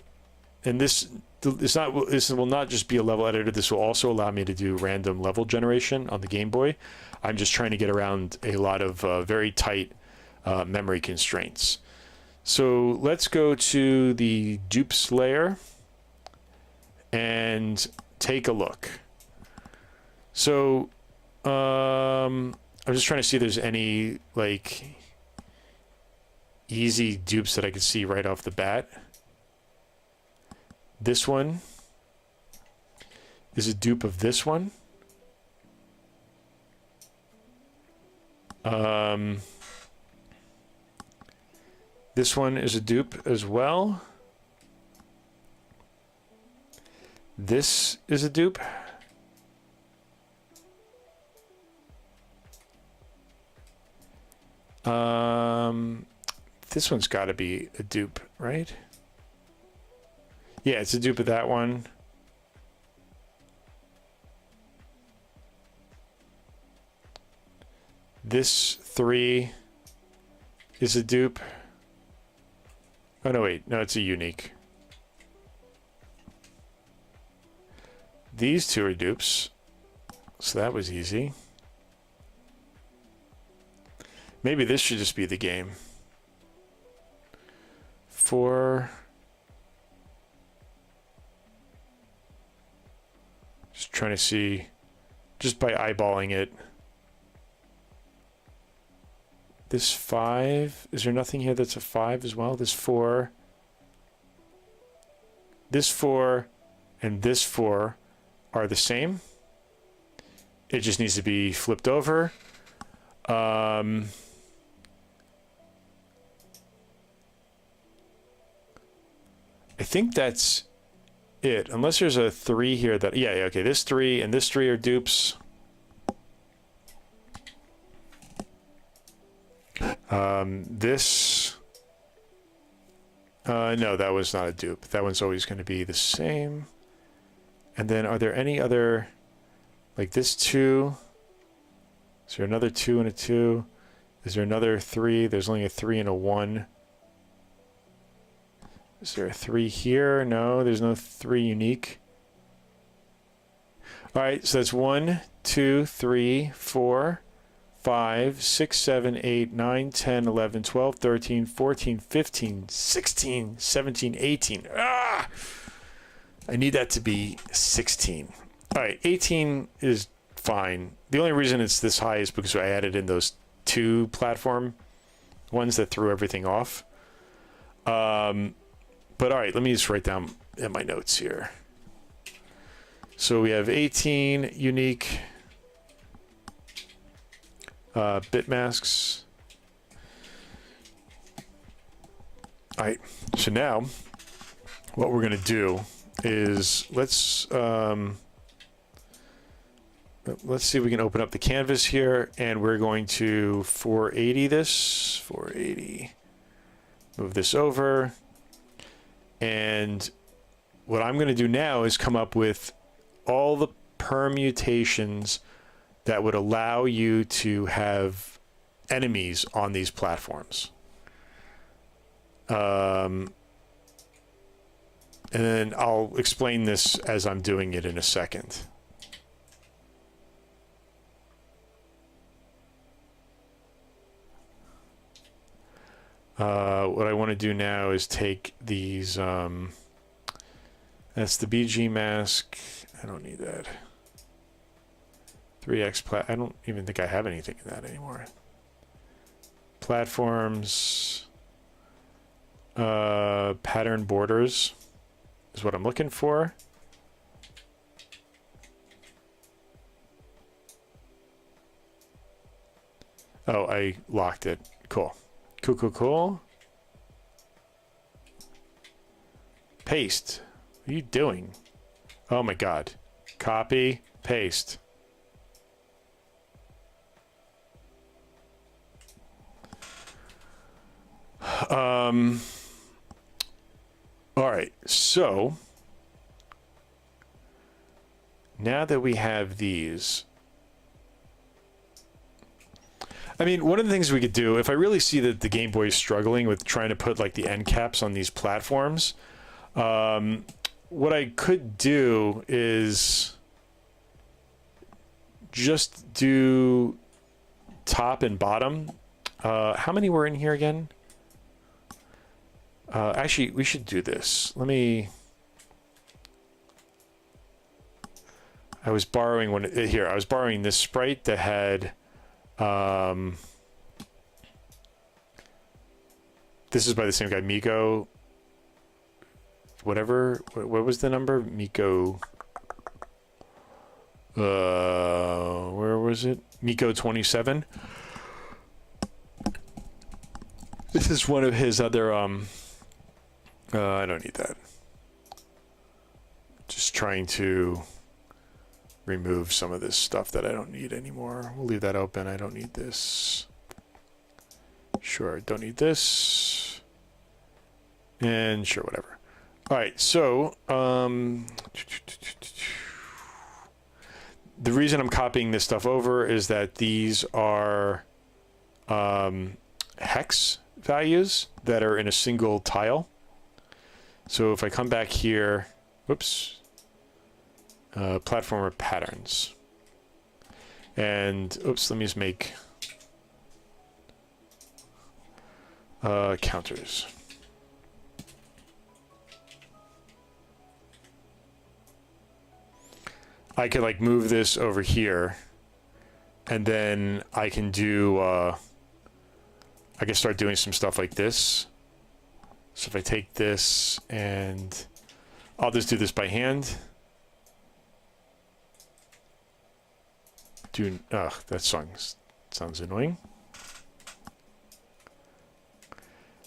And this will not just be a level editor. This will also allow me to do random level generation on the Game Boy. I'm just trying to get around a lot of very tight memory constraints. So let's go to the dupes layer and take a look. So I'm just trying to see if there's any like easy dupes that I can see right off the bat. This one is a dupe of this one. This one is a dupe as well. This is a dupe. This one's got to be a dupe, right? Yeah, it's a dupe of that one. This 3 is a dupe. Oh, no, wait. No, it's a unique. These 2 are dupes. So that was easy. Maybe this should just be the game. 4. Just trying to see, just by eyeballing it. This 5, is there nothing here that's a 5 as well? This 4. This 4 and this 4 are the same. It just needs to be flipped over. I think that's it. Unless there's a 3 here that... Yeah, okay. This 3 and this 3 are dupes. This... no, that was not a dupe. That one's always going to be the same. And then are there any other... Like this 2... Is there another 2 and a 2? Is there another 3? There's only a 3 and a 1. Is there a 3 here? No, there's no 3 unique. All right, so that's 1, 2, 3, 4, 5, 6, 7, 8, 9, 10, 11, 12, 13, 14, 15, 16, 17, 18. Ah! I need that to be 16. All right, 18 is fine. The only reason it's this high is because I added in those 2 platform ones that threw everything off. But all right, let me just write down in my notes here. So we have 18 unique bit masks. All right, so now what we're gonna do is let's see if we can open up the canvas here, and we're going to 480 this, 480, move this over. And what I'm going to do now is come up with all the permutations that would allow you to have enemies on these platforms. And then I'll explain this as I'm doing it in a second. What I want to do now is take these, that's the BG mask. I don't need that. 3x I don't even think I have anything in that anymore. Platforms, pattern borders is what I'm looking for. Oh, I locked it. Cool. Cool, cool, cool. Paste. What are you doing? Oh my God. Copy, paste. All right, so now that we have these, I mean, one of the things we could do, if I really see that the Game Boy is struggling with trying to put like the end caps on these platforms, what I could do is just do top and bottom. How many were in here again? Actually, we should do this. Let me... I was borrowing one here. I was borrowing this sprite that had... this is by the same guy, Miko. Whatever. What was the number? Miko. Where was it? Miko 27. This is one of his other. I don't need that. Just trying to remove some of this stuff that I don't need anymore. We'll leave that open. I don't need this. Sure, don't need this. And sure, whatever. All right, so the reason I'm copying this stuff over is that these are hex values that are in a single tile. So if I come back here, whoops, platformer patterns. And oops, let me just make counters. I could like move this over here, and then I can do, I can start doing some stuff like this. So if I take this and I'll just do this by hand. That song sounds annoying.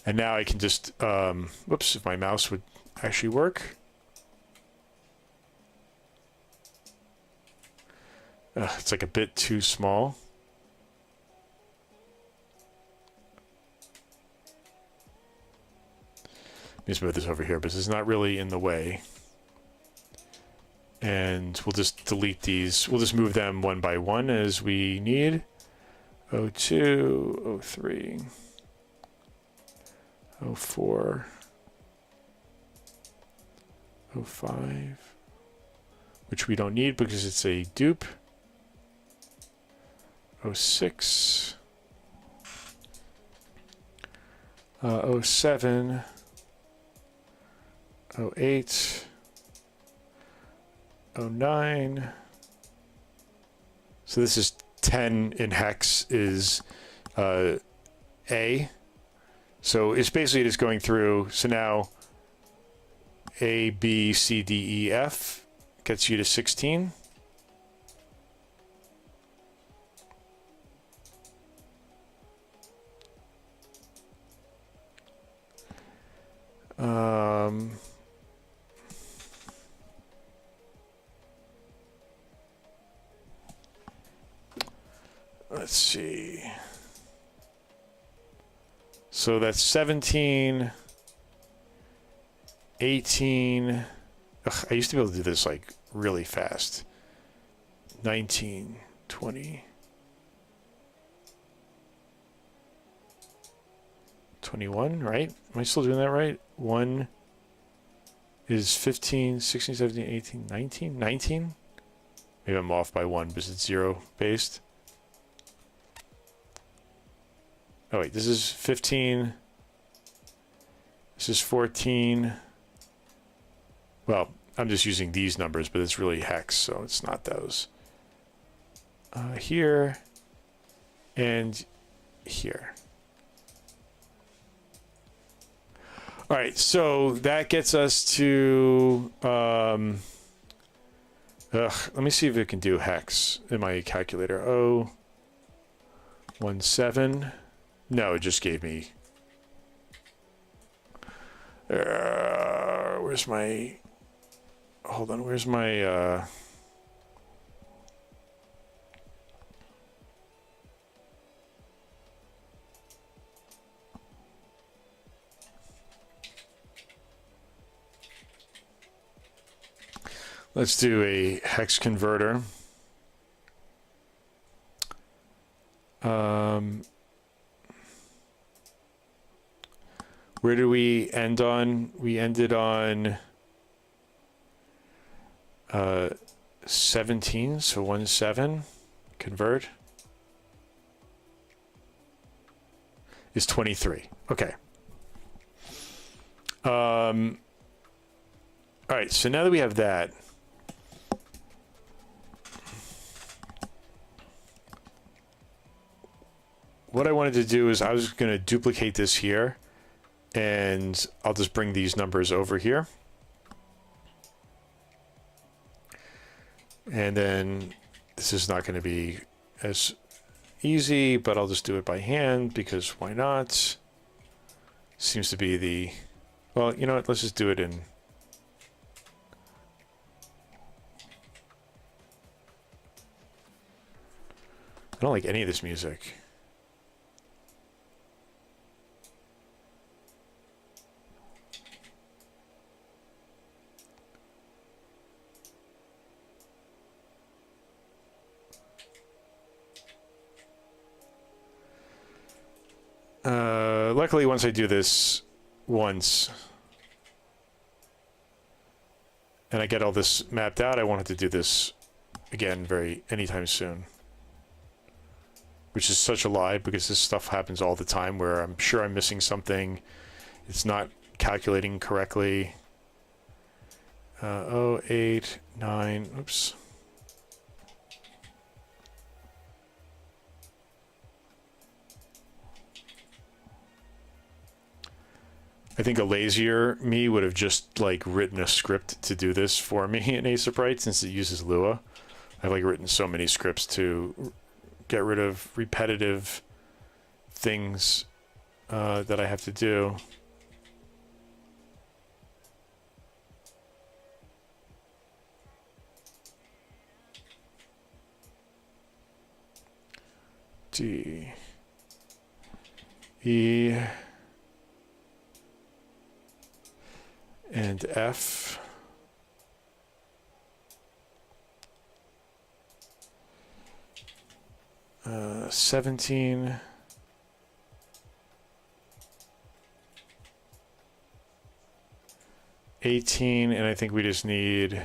And now I can just, whoops, if my mouse would actually work. It's like a bit too small. Let me just move this over here, but this is not really in the way. And we'll just delete these. We'll just move them one by one as we need. 02, 03, 04, 05, which we don't need because it's a dupe. 06, 07, 08, 09. So this is 10 in hex is A. So it's basically just going through. So now A, B, C, D, E, F gets you to 16. Let's see. So that's 17, 18. Ugh, I used to be able to do this like really fast. 19, 20, 21, right? Am I still doing that right? 1 is 15, 16, 17, 18, 19, 19? Maybe I'm off by 1 because it's 0 based. Oh wait, this is 15. This is 14. Well, I'm just using these numbers, but it's really hex, so it's not those. Here and here. All right, so that gets us to, let me see if it can do hex in my calculator. 017. No, it just gave me, where's my, hold on, where's my, let's do a hex converter. Where do we end on? We ended on 17, so 17 convert is 23. Okay. All right, so now that we have that, what I wanted to do is I was going to duplicate this here, and I'll just bring these numbers over here. And then this is not going to be as easy, but I'll just do it by hand because why not? Seems to be the, well, you know what, let's just do it in, I don't like any of this music. luckily, once I do this once, and I get all this mapped out, I won't have to do this again anytime soon. Which is such a lie, because this stuff happens all the time where I'm sure I'm missing something. It's not calculating correctly. 8, 9, oops. I think a lazier me would have just like written a script to do this for me in Ace of Upright, since it uses Lua. I've like written so many scripts to get rid of repetitive things that I have to do. D, E, and F. 17. $18, and I think we just need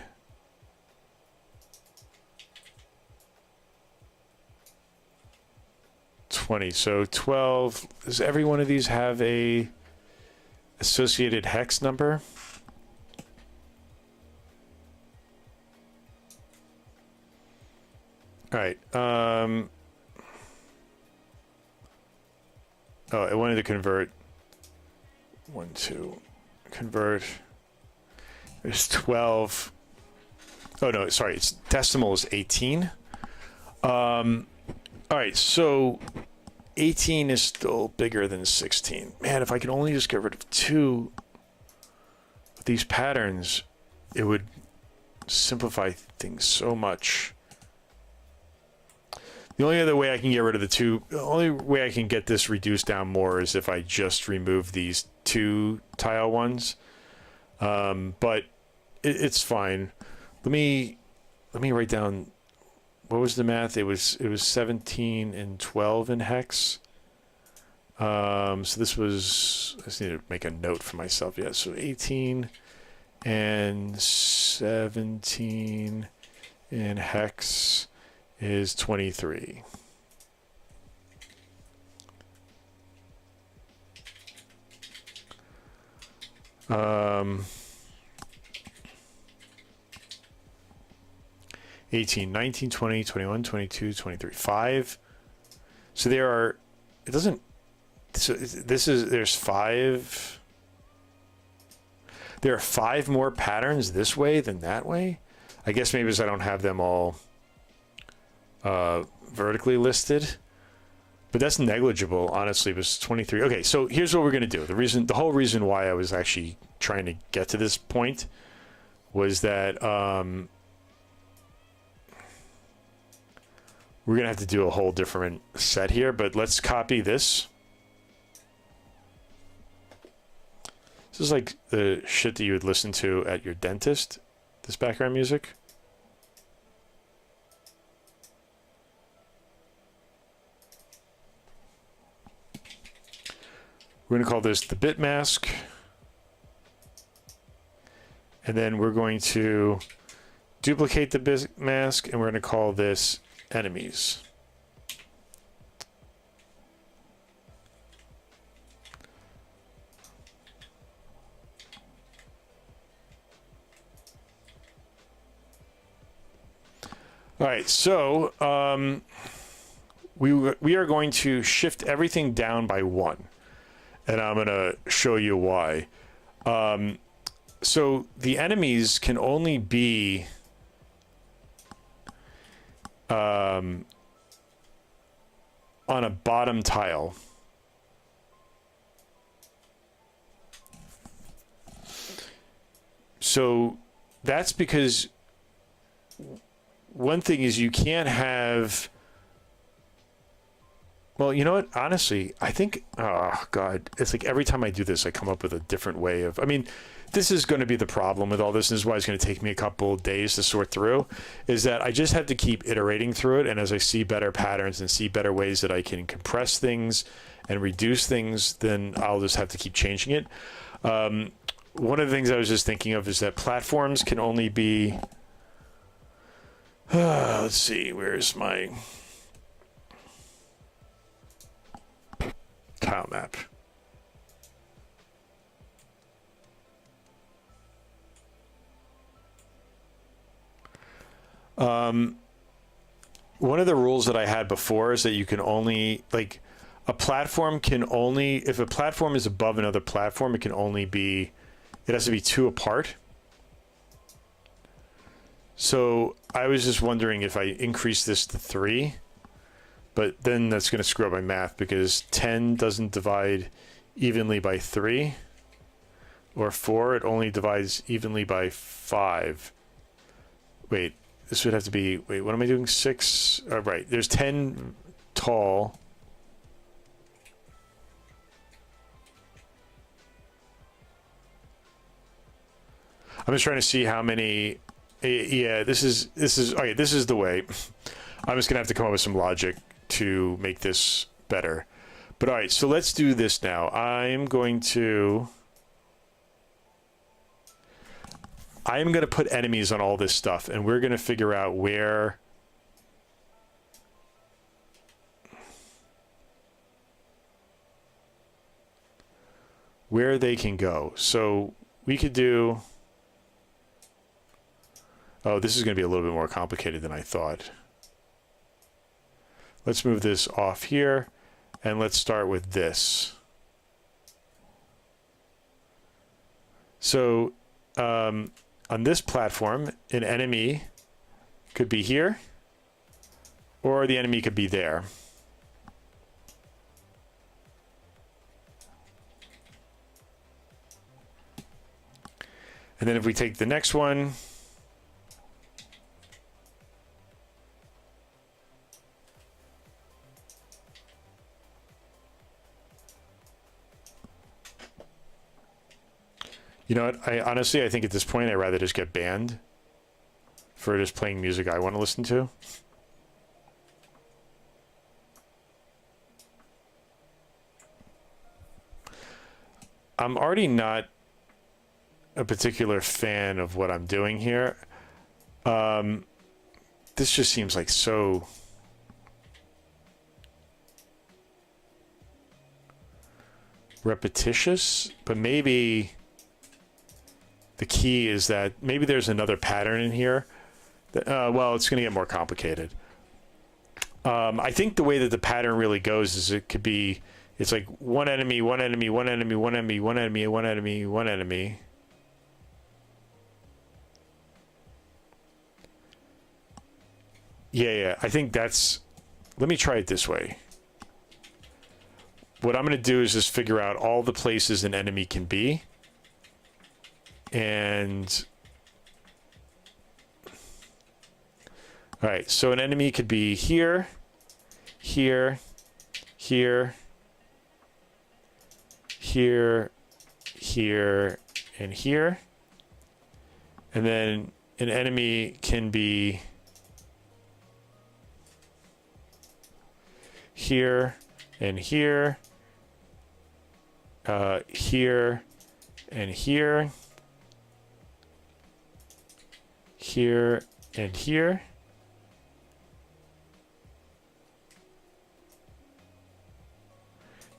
$20. So 12. Does every one of these have a associated hex number? All right. Oh, I wanted to convert. 1, 2. Convert. There's 12. Oh no, sorry. It's decimal is 18. All right, so 18 is still bigger than 16. Man, if I could only just get rid of 2 of these patterns, it would simplify things so much. The only other way I can get rid of the only way I can get this reduced down more is if I just remove these 2 tile ones. But it's fine. Let me write down, what was the math? It was 17 and 12 in hex. So this was, I just need to make a note for myself. Yeah, so 18 and 17 in hex is 23. Um, 18, 19, 20, 21, 22, 23, 5. So there are, it doesn't, so there's 5. There are 5 more patterns this way than that way. I guess maybe because I don't have them all vertically listed, but that's negligible, honestly. It was 23. Okay, so here's what we're going to do. The whole reason why I was actually trying to get to this point was that we're going to have to do a whole different set here, but let's copy this. This is like the shit that you would listen to at your dentist, this background music. We're going to call this the bit mask. And then we're going to duplicate the bit mask, and we're going to call this enemies. All right, so we are going to shift everything down by 1. And I'm going to show you why. So the enemies can only be on a bottom tile. So that's because one thing is you can't have... Well, you know what? Honestly, I think, oh, God, it's like every time I do this, I come up with a different way of, I mean, this is going to be the problem with all this. And this is why it's going to take me a couple of days to sort through, is that I just have to keep iterating through it. And as I see better patterns and see better ways that I can compress things and reduce things, then I'll just have to keep changing it. One of the things I was just thinking of is that platforms can only be, let's see, where's my tile map? One of the rules that I had before is that you can only, like, a platform can only, if a platform is above another platform, it can only be, it has to be 2 apart. So I was just wondering if I increase this to 3, but then that's going to screw up my math because 10 doesn't divide evenly by 3, or 4, it only divides evenly by 5. Wait, this would have to be, wait, what am I doing? 6, right, there's 10 tall. I'm just trying to see how many, yeah, this is, okay, this is the way. I'm just gonna have to come up with some logic to make this better. But all right, so let's do this now. I'm going to put enemies on all this stuff, and we're gonna figure out where they can go. So we could do, oh, this is going to be a little bit more complicated than I thought. Let's move this off here, and let's start with this. So on this platform, an enemy could be here, or the enemy could be there. And then if we take the next one, you know what, I honestly think at this point I'd rather just get banned for just playing music I want to listen to. I'm already not a particular fan of what I'm doing here. This just seems like so repetitious, but maybe the key is that maybe there's another pattern in here that, well, it's going to get more complicated. I think the way that the pattern really goes is it could be, it's like one enemy, one enemy, one enemy, one enemy, one enemy, one enemy, one enemy. Yeah, I think that's, let me try it this way. What I'm going to do is just figure out all the places an enemy can be. And, all right, so an enemy could be here, here, here, here, here, and here. And then an enemy can be here and here, here and here, here and here,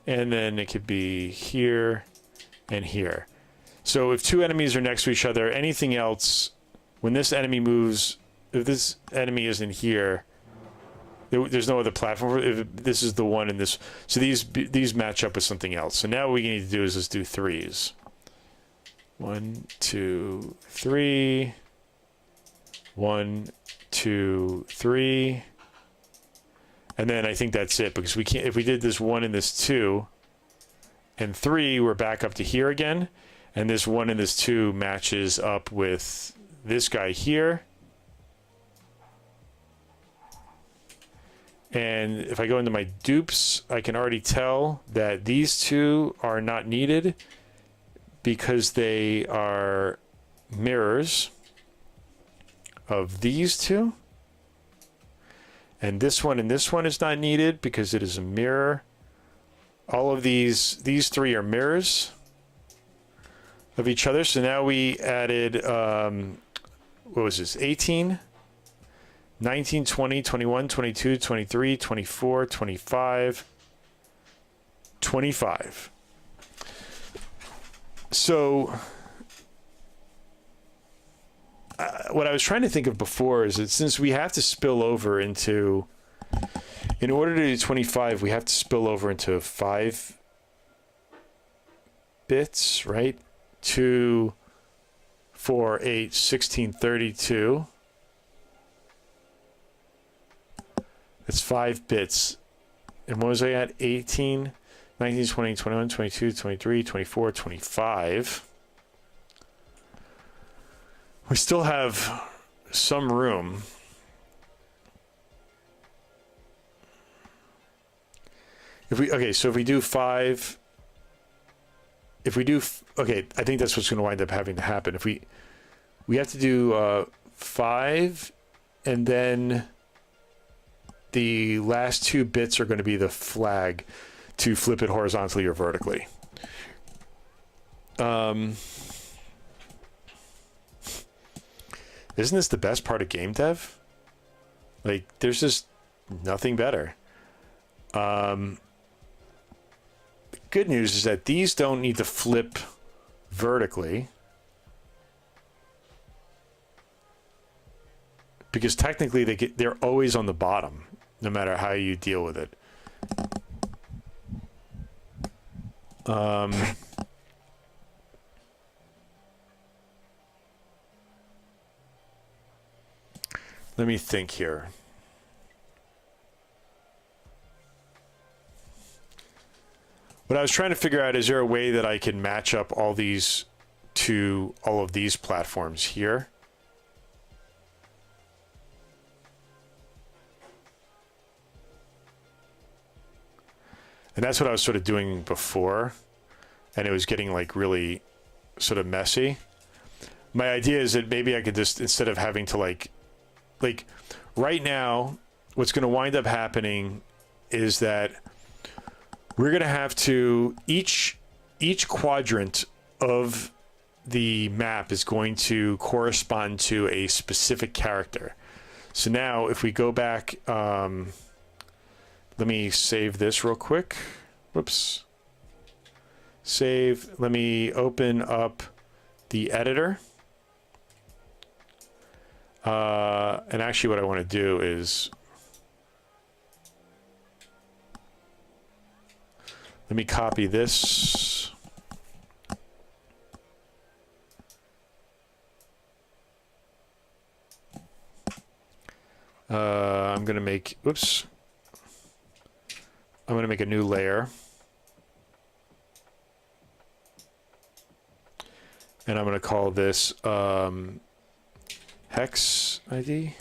and then it could be here and here. So if 2 enemies are next to each other, anything else, when this enemy moves, if this enemy isn't here, there's no other platform. If this is the one in this, so these match up with something else. So now what we need to do is just do 3s. 1, 2, 3. 1, 2, 3. And then I think that's it, because we can't, if we did this 1 and this 2 and 3, we're back up to here again. And this 1 and this 2 matches up with this guy here. And if I go into my dupes, I can already tell that these 2 are not needed because they are mirrors of these 2. And this one is not needed because it is a mirror all of these three are mirrors of each other. So now we added, what was this, 18, 19, 20, 21, 22, 23, 24, 25, 25. So what I was trying to think of before is that since we have to spill over into, in order to do 25, we have to spill over into 5 bits, right? 2, 4, 8, 16, 32. That's 5 bits. And what was I at? 18, 19, 20, 21, 22, 23, 24, 25. We still have some room. So if we do 5, okay, I think that's what's going to wind up having to happen. If we have to do 5, and then the last 2 bits are going to be the flag to flip it horizontally or vertically. Isn't this the best part of game dev? Like, there's just nothing better. The good news is that these don't need to flip vertically, because technically they're always on the bottom, no matter how you deal with it. Let me think here. What I was trying to figure out, is there a way that I can match up all these to all of these platforms here? And that's what I was sort of doing before, and it was getting like really sort of messy. My idea is that maybe I could just, instead of having to like right now, what's going to wind up happening is that we're going to have to, each quadrant of the map is going to correspond to a specific character. So now if we go back, let me save this real quick. Whoops. Save. Let me open up the editor. And actually what I want to do is, let me copy this. I'm going to make, oops. I'm going to make a new layer. And I'm going to call this hex ID.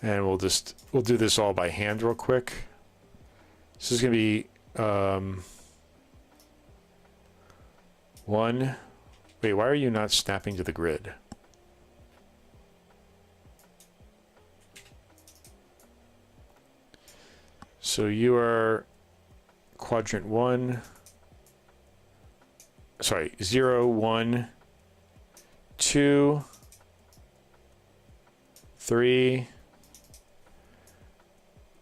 And we'll do this all by hand real quick. This is going to be 1. Wait, why are you not snapping to the grid? So you are quadrant 1. Sorry, 0, 1, 2, 3,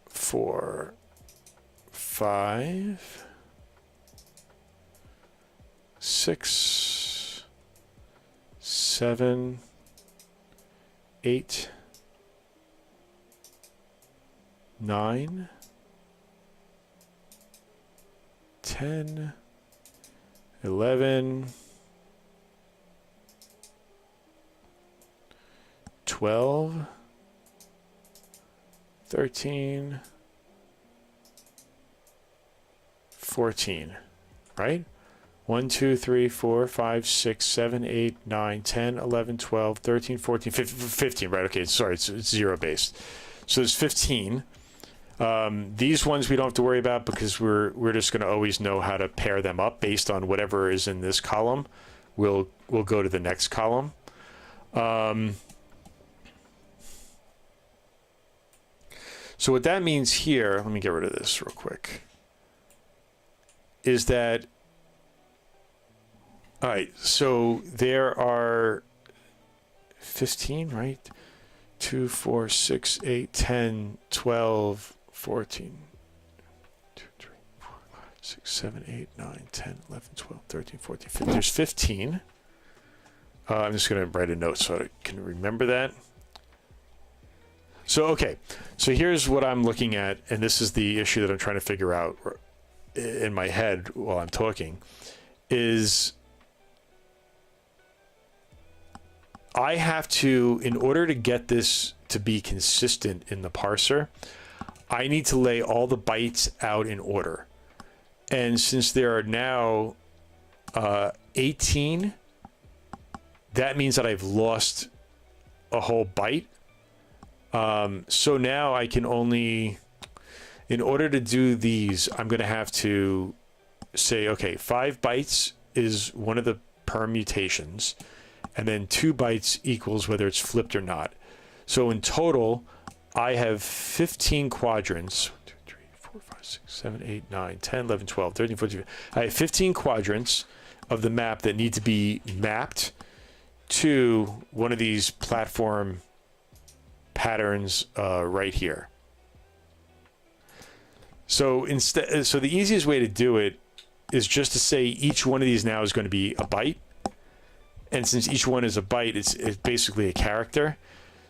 4, 5, 6, 7, 8, 9, 10, 11, 12, 13, 14, right? 1, 2, 3, 4, 5, 6, 7, 8, 9, 10, 11, 12, 13, 14, 15, right? Okay, sorry, it's 0 based. So there's 15. These ones we don't have to worry about because we're just going to always know how to pair them up based on whatever is in this column. We'll go to the next column. So what that means here, let me get rid of this real quick, is that, all right, so there are 15, right? 2, 4, 6, 8, 10, 12, 14, 2, 3, 4, 5, 6, 7, 8, 9, 10, 11, 12, 13, 14, 15. There's 15. I'm just going to write a note so I can remember that. So, okay. So here's what I'm looking at, and this is the issue that I'm trying to figure out in my head while I'm talking, is I have to, in order to get this to be consistent in the parser, I need to lay all the bytes out in order. And since there are now 18, that means that I've lost a whole byte. So now I can only, in order to do these, I'm going to have to say, okay, 5 bytes is one of the permutations, and then 2 bytes equals whether it's flipped or not. So in total, I have 15 quadrants. 1, 2, 3, 4, 5, 6, 7, 8, 9, 10, 11, 12, 13, 14. I have 15 quadrants of the map that need to be mapped to one of these platform patterns right here. So so the easiest way to do it is just to say each one of these now is going to be a byte. And since each one is a byte, it's basically a character.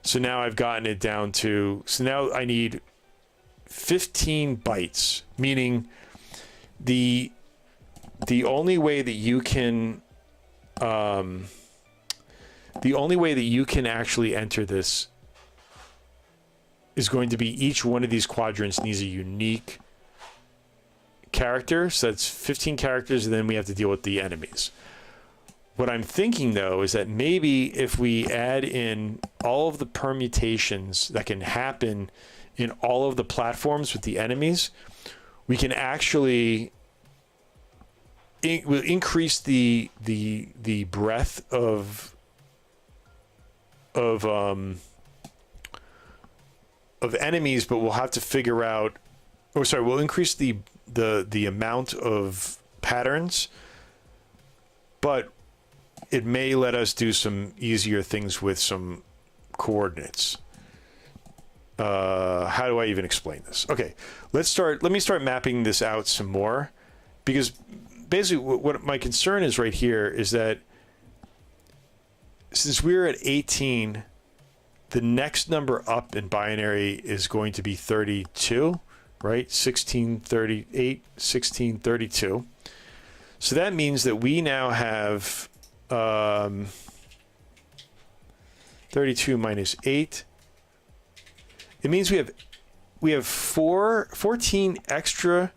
So now I've gotten it down to, so now I need 15 bytes, meaning the only way that you can, the only way that you can actually enter this is going to be each one of these quadrants needs a unique character. So that's 15 characters, and then we have to deal with the enemies. What I'm thinking, though, is that maybe if we add in all of the permutations that can happen in all of the platforms with the enemies, we can actually increase the breadth of enemies, but we'll have to figure out, or sorry, we'll increase the amount of patterns, but it may let us do some easier things with some coordinates. How do I even explain this? Okay, let me start mapping this out some more, because basically what my concern is right here is that since we're at 18, the next number up in binary is going to be 32, right? 1638, 1632. So that means that we now have 32 minus 8. It means we have 14 extra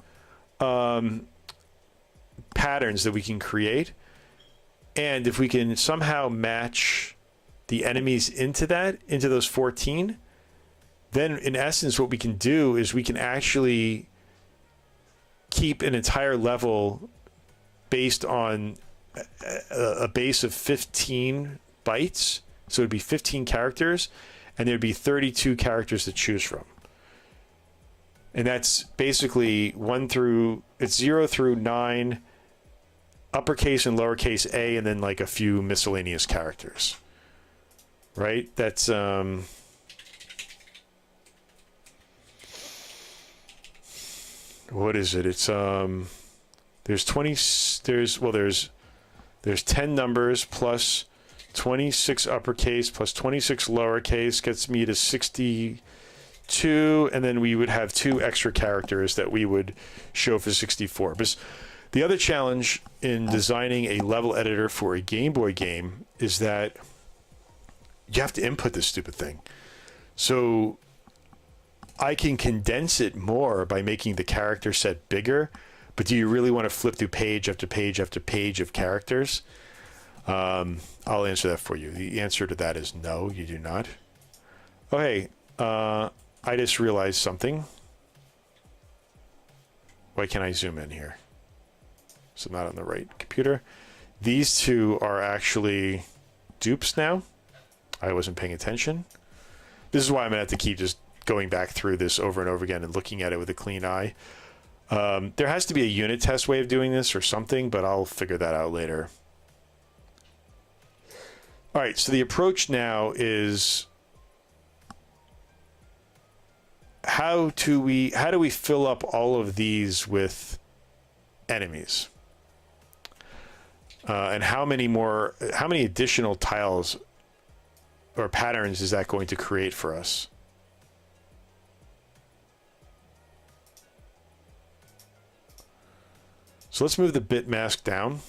patterns that we can create. And if we can somehow match the enemies into those 14, then in essence what we can do is we can actually keep an entire level based on a base of 15 bytes. So it'd be 15 characters, and there'd be 32 characters to choose from. And that's basically 0 through 9, uppercase and lowercase a, and then like a few miscellaneous characters. Right? That's what is it? It's there's 10 numbers plus 26 uppercase plus 26 lowercase gets me to 62, and then we would have 2 extra characters that we would show for 64. But the other challenge in designing a level editor for a Game Boy game is that you have to input this stupid thing. So I can condense it more by making the character set bigger, but do you really want to flip through page after page after page of characters? I'll answer that for you. The answer to that is no, you do not. Okay, I just realized something. Why can't I zoom in here? So I'm not on the right computer. These two are actually dupes now. I wasn't paying attention. This is why I'm gonna have to keep just going back through this over and over again and looking at it with a clean eye. There has to be a unit test way of doing this or something, but I'll figure that out later. All right, so the approach now is how do we fill up all of these with enemies? And how many additional tiles or patterns is that going to create for us? So let's move the bit mask down.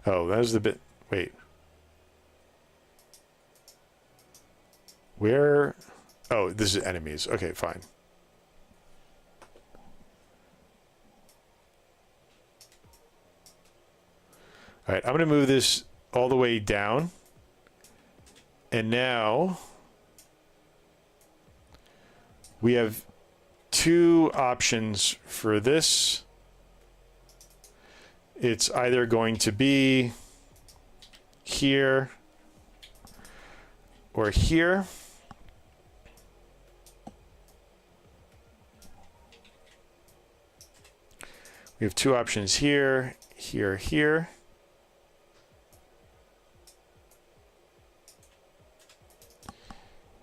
Oh, that was the bit. Wait. Where? Oh, this is enemies. Okay, fine. All right, I'm going to move this all the way down. And now we have two options for this. It's either going to be here or here. We have two options here, here, here.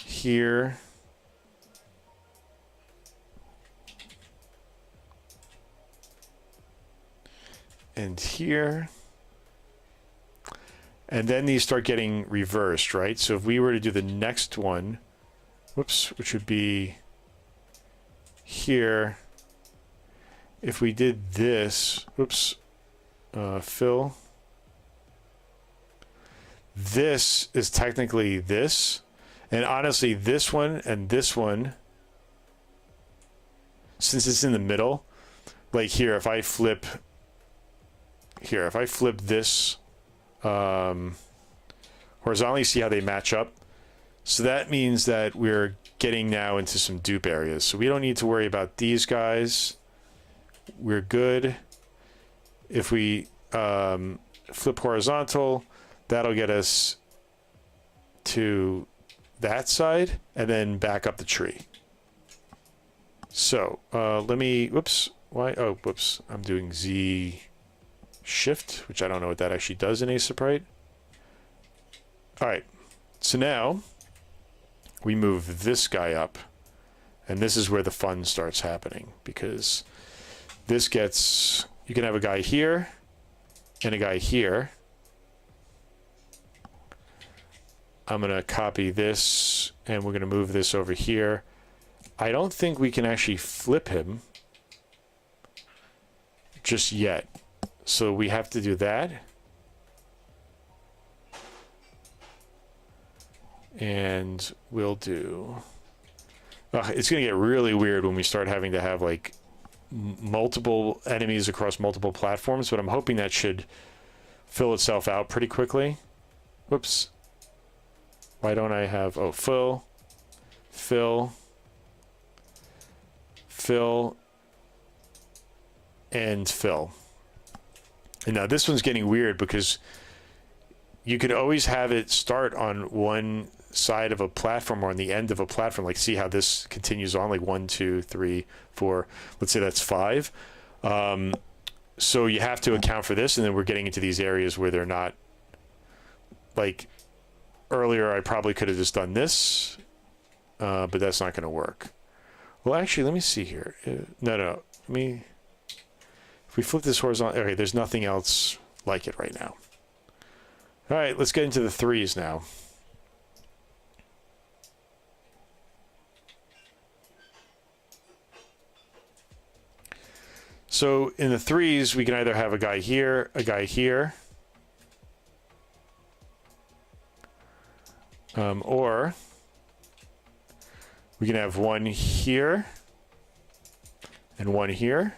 Here. And here. And then these start getting reversed, right? So if we were to do the next one, whoops, which would be here. If we did this, whoops, fill. This is technically this. And honestly, this one and this one, since it's in the middle, like here, if I flip this horizontally, see how they match up? So that means that we're getting now into some dupe areas. So we don't need to worry about these guys. We're good. If we flip horizontal, that'll get us to that side and then back up the tree. So let me, whoops, why? Oh, whoops, I'm doing Z shift, which I don't know what that actually does in Aseprite. All right, so now we move this guy up, and this is where the fun starts happening, because this gets, you can have a guy here and a guy here. I'm going to copy this, and we're going to move this over here. I don't think we can actually flip him just yet. So we have to do that. And we'll do... it's going to get really weird when we start having to have like multiple enemies across multiple platforms, but I'm hoping that should fill itself out pretty quickly. Whoops. Why don't I have... Oh, fill, fill, fill, and fill. And now this one's getting weird because you could always have it start on one side of a platform or on the end of a platform. Like, see how this continues on, like 1, 2, 3, 4. Let's say that's 5. So you have to account for this, and then we're getting into these areas where they're not, like, earlier I probably could have just done this, but that's not going to work. Well, actually, let me see here. No, let me... If we flip this horizontal... Okay, there's nothing else like it right now. All right, let's get into the 3s now. So in the 3s, we can either have a guy here, a guy here, or we can have one here and one here.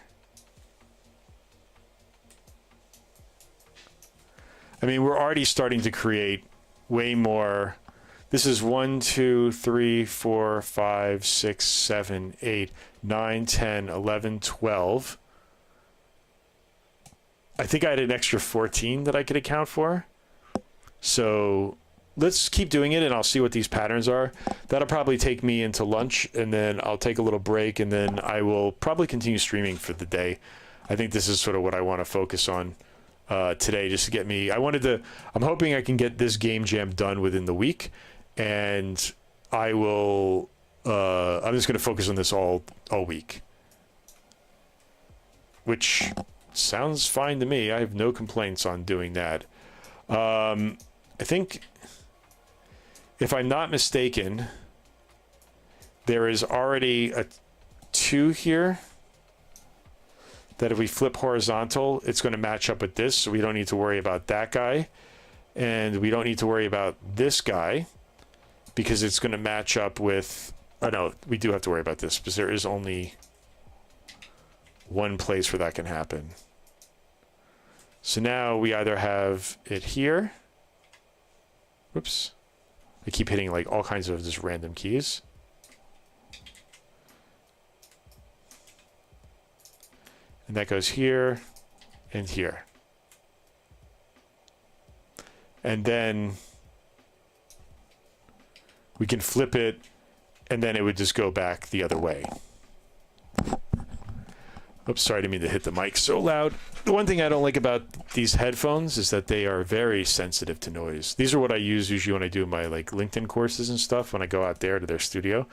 I mean, we're already starting to create way more. This is 1, 2, 3, 4, 5, 6, 7, 8, 9, 10, 11, 12. I think I had an extra 14 that I could account for. So let's keep doing it, and I'll see what these patterns are. That'll probably take me into lunch, and then I'll take a little break, and then I will probably continue streaming for the day. I think this is sort of what I want to focus on today, just to get me. I'm hoping I can get this game jam done within the week, and I will. I'm just going to focus on this all week, which sounds fine to me. I have no complaints on doing that. I think, if I'm not mistaken, there is already a 2 here that if we flip horizontal, it's going to match up with this, so we don't need to worry about that guy. And we don't need to worry about this guy because it's going to match up with... Oh, no, we do have to worry about this because there is only one place where that can happen. So now we either have it here. Whoops. I keep hitting like all kinds of just random keys. And that goes here and here. And then we can flip it, and then it would just go back the other way. Oops, sorry, I didn't mean to hit the mic so loud. The one thing I don't like about these headphones is that they are very sensitive to noise. These are what I use usually when I do my like LinkedIn courses and stuff, when I go out there to their studio.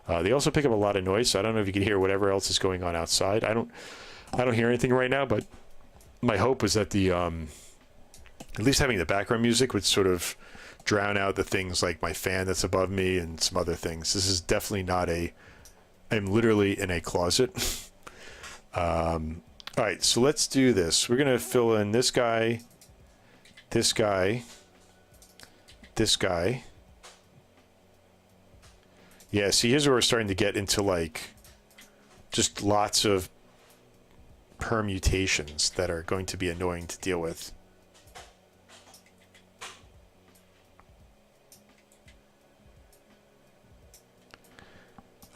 They also pick up a lot of noise, so I don't know if you can hear whatever else is going on outside. I don't hear anything right now, but my hope was that the at least having the background music would sort of drown out the things like my fan that's above me and some other things. This is definitely not I'm literally in a closet. All right, so let's do this. We're gonna fill in this guy, this guy, this guy. Yeah, see, here's where we're starting to get into like just lots of permutations that are going to be annoying to deal with.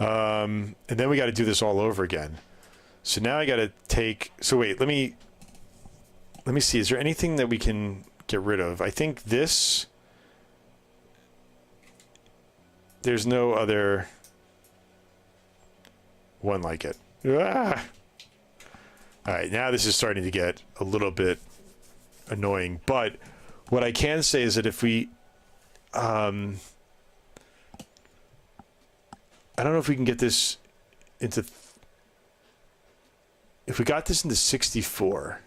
And then we got to do this all over again. So now I got to take, so wait, let me see. Is there anything that we can get rid of? I think this, there's no other one like it. Ah! All right, now this is starting to get a little bit annoying, but what I can say is that if we, I don't know if we can get this into, if we got this into 64,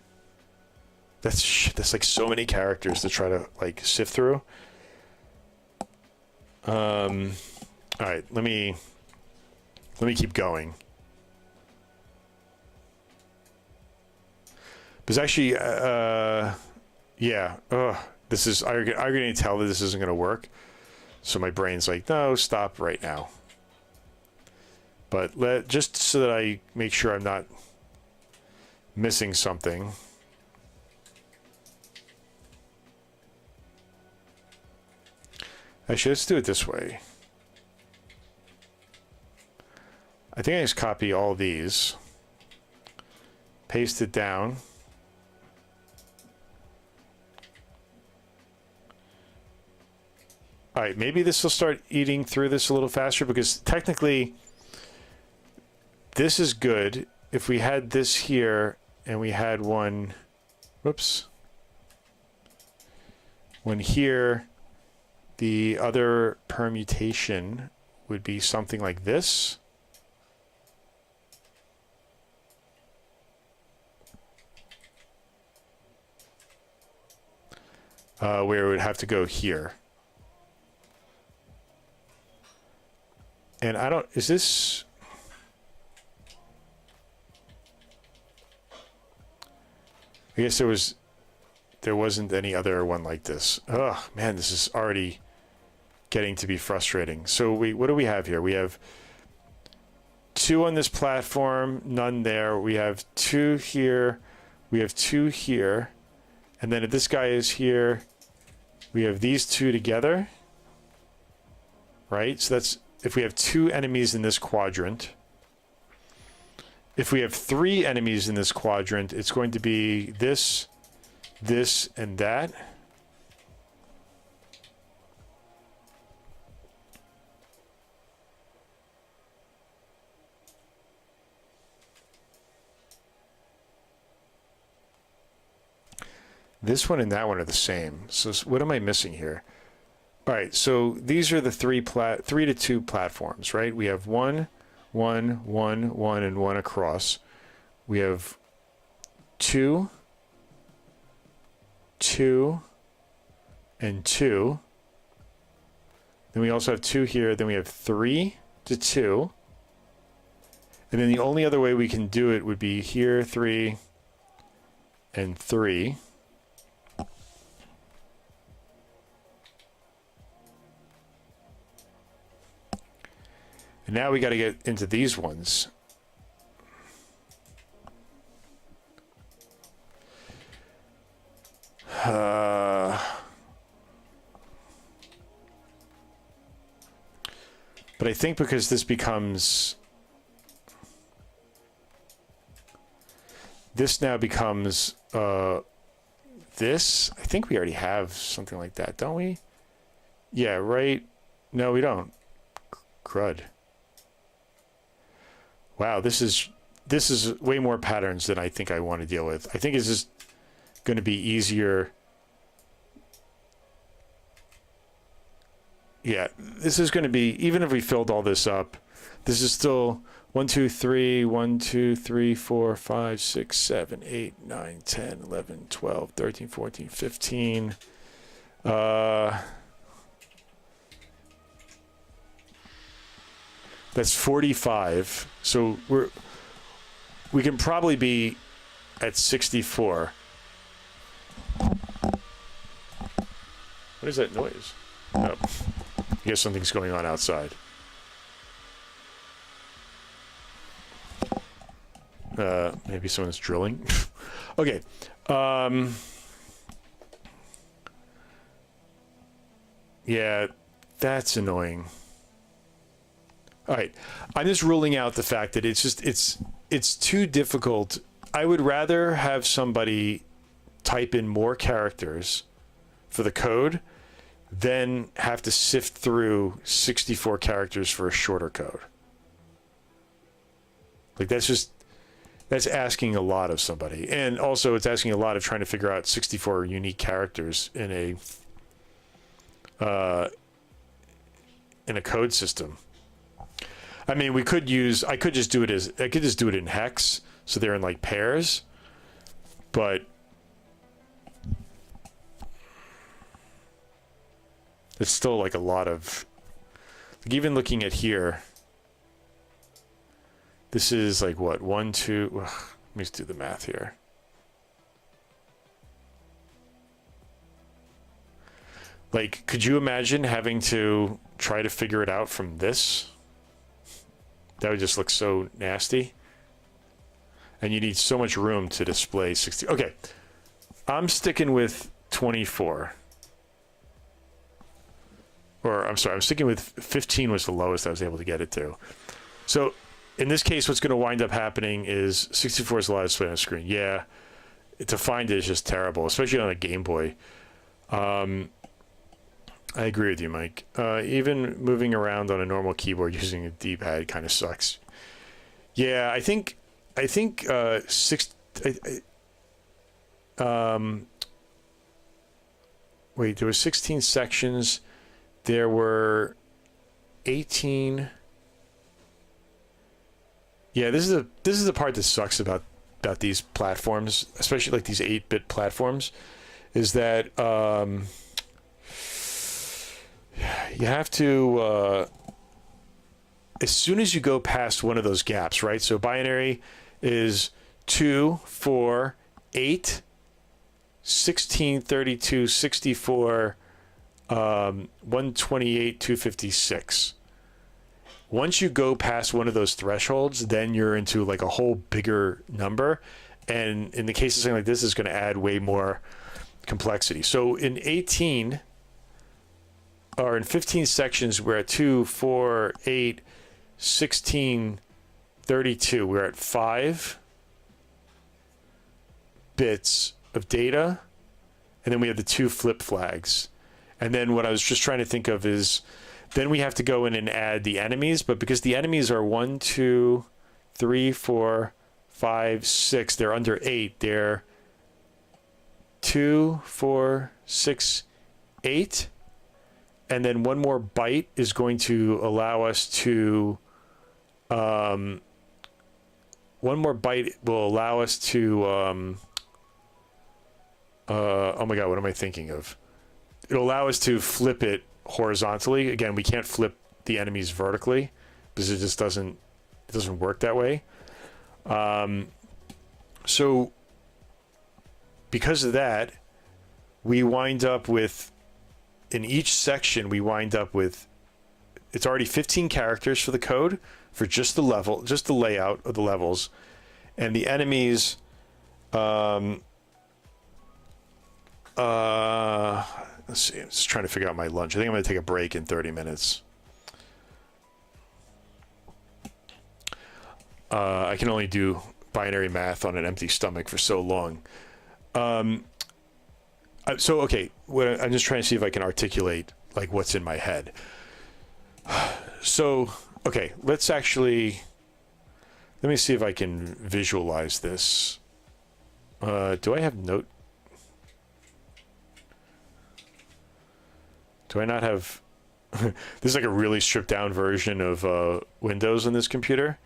that's like so many characters to try to like sift through. All right, let me keep going. Because actually, yeah, this is, I'm going to tell that this isn't going to work. So my brain's like, no, stop right now. But just so that I make sure I'm not missing something. Actually, let's do it this way. I think I just copy all these, paste it down. All right, maybe this will start eating through this a little faster because technically this is good. If we had this here and we had one, whoops, one here, the other permutation would be something like this. Where it would have to go here. And I don't, is this, I guess there wasn't any other one like this. Oh man, this is already getting to be frustrating. So what do we have here? We have 2 on this platform, none there. We have 2 here. We have 2 here. And then if this guy is here, we have these 2 together, right? So that's, if we have 2 enemies in this quadrant. If we have 3 enemies in this quadrant, it's going to be this, this, and that. This one and that one are the same. So what am I missing here? All right, so these are the 3 to 2 platforms, right? We have 1, 1, 1, 1, and 1 across. We have 2, 2, and 2. Then we also have 2 here. Then we have 3 to 2. And then the only other way we can do it would be here, 3, and 3. And now we got to get into these ones. But I think because this becomes... This now becomes this. I think we already have something like that, don't we? Yeah, right? No, we don't. Crud. Wow, this is way more patterns than I think I want to deal with. I think it's just going to be easier. Yeah, this is going to be, even if we filled all this up, this is still 1, 2, 3, 1, 2, 3, 4, 5, 6, 7, 8, 9, 10, 11, 12, 13, 14, 15. That's 45. So we can probably be at 64. What is that noise? Oh, I guess something's going on outside. Maybe someone's drilling. Okay. Yeah, that's annoying. All right. I'm just ruling out the fact that it's too difficult. I would rather have somebody type in more characters for the code than have to sift through 64 characters for a shorter code. Like that's asking a lot of somebody. And also it's asking a lot of trying to figure out 64 unique characters in a code system. I mean, I could just do it in hex, so they're in like pairs, but it's still like a lot of, like, even looking at here, this is like what, 1, 2, ugh, let me just do the math here. Like, could you imagine having to try to figure it out from this? That would just look so nasty. And you need so much room to display 60. Okay, I'm sticking with 24. Or I'm sorry, I'm sticking with 15 was the lowest I was able to get it to. So in this case, what's going to wind up happening is 64 is a lot of display on the screen. Yeah, to find it is just terrible, especially on a Game Boy. I agree with you, Mike. Even moving around on a normal keyboard using a D-pad kind of sucks. Yeah, I think wait, there were 16 sections. There were 18. Yeah, this is the part that sucks about these platforms, especially like these 8-bit platforms, is that you have to, as soon as you go past one of those gaps, right? So binary is 2, 4, 8, 16, 32, 64, 128, 256. Once you go past one of those thresholds, then you're into like a whole bigger number. And in the case of something like this, is going to add way more complexity. So in 18, or in 15 sections, we're at 2, 4, 8, 16, 32. We're at 5 bits of data. And then we have the 2 flip flags. And then what I was just trying to think of is, then we have to go in and add the enemies. But because the enemies are 1, 2, 3, 4, 5, 6, they're under 8. They're 2, 4, 6, 8. And then one more byte is going to allow us to, one more byte will allow us to, oh my God, what am I thinking of? It'll allow us to flip it horizontally. Again, we can't flip the enemies vertically because it just doesn't work that way. So because of that, we wind up with, in each section, we wind up with, it's already 15 characters for the code for just the level, just the layout of the levels. And the enemies, let's see, I'm just trying to figure out my lunch. I think I'm going to take a break in 30 minutes. I can only do binary math on an empty stomach for so long. So, okay, I'm just trying to see if I can articulate like what's in my head. So, okay, let me see if I can visualize this. Do I have note? Do I not have? This is like a really stripped down version of Windows on this computer.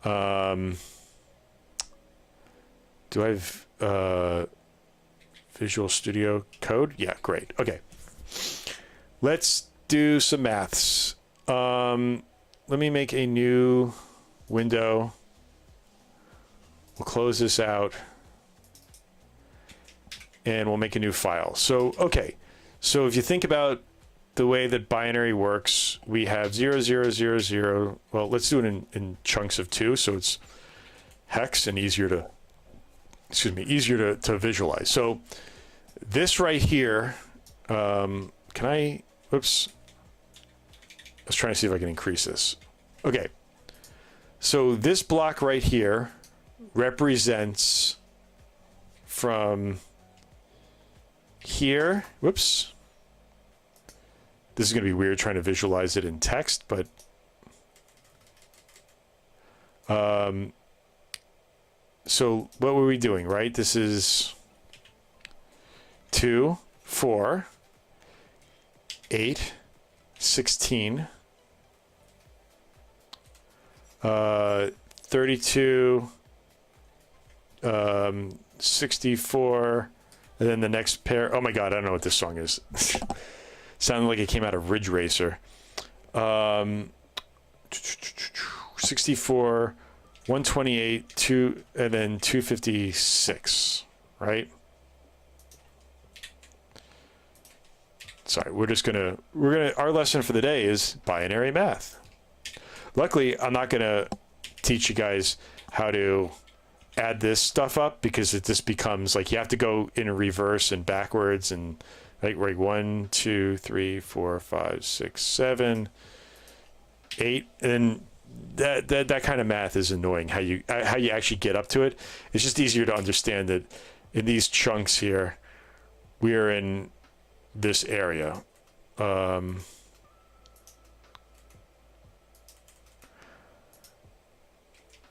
Do I have Visual Studio Code? Yeah, great. Okay. Let's do some maths. Let me make a new window. We'll close this out. And we'll make a new file. So, okay. So if you think about the way that binary works, we have 0, 0, 0, 0. Well, let's do it in chunks of 2, so it's hex and easier to, to visualize. So this right here, can I, oops. Let's try to see if I can increase this. Okay. So this block right here represents from here, whoops. This is going to be weird trying to visualize it in text, but so what were we doing, right? This is 2, 4, 8, 16, 32, 64, and then the next pair. Oh my God, I don't know what this song is. Sounded like it came out of Ridge Racer. 64, 128, 2, and then 256, right? Sorry, our lesson for the day is binary math. Luckily, I'm not gonna teach you guys how to add this stuff up because it just becomes like you have to go in reverse and backwards and like 1, 2, 3, 4, 5, 6, 7, 8, and that kind of math is annoying. How you actually get up to it. It's just easier to understand that in these chunks here, we are in this area.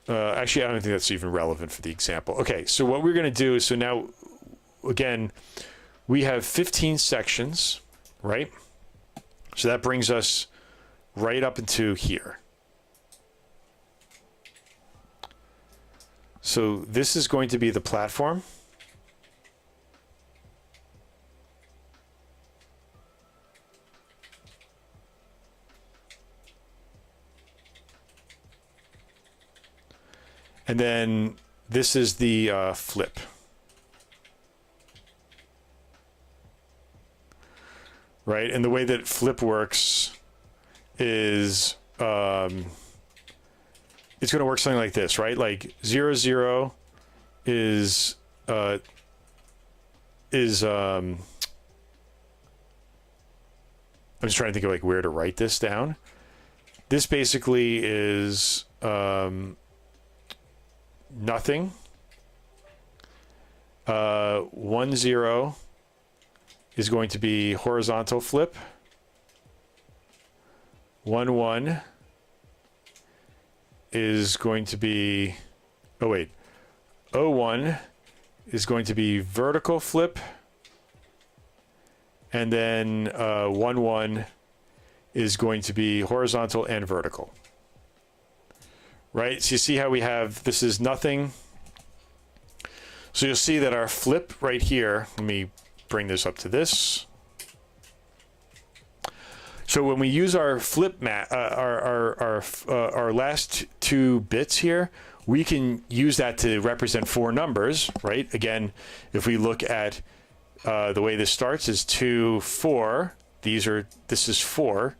Actually, I don't think that's even relevant for the example. Okay, so what we're going to do is, so now, again, we have 15 sections, right? So that brings us right up into here. So this is going to be the platform. And then this is the flip. Right? And the way that flip works is it's going to work something like this, right? Like 0, 0 is I'm just trying to think of like where to write this down. This basically is nothing. 1, 0 is going to be horizontal flip. 1, 1 is going to be, oh wait, 0, 1 is going to be vertical flip. and then 1, 1 is going to be horizontal and vertical. Right? So you see how we have, this is nothing. So you'll see that our flip right here, let me bring this up to this. So when we use our flip our last 2 bits here, we can use that to represent 4 numbers, right? Again, if we look at the way this starts is 2, 4. This is 4.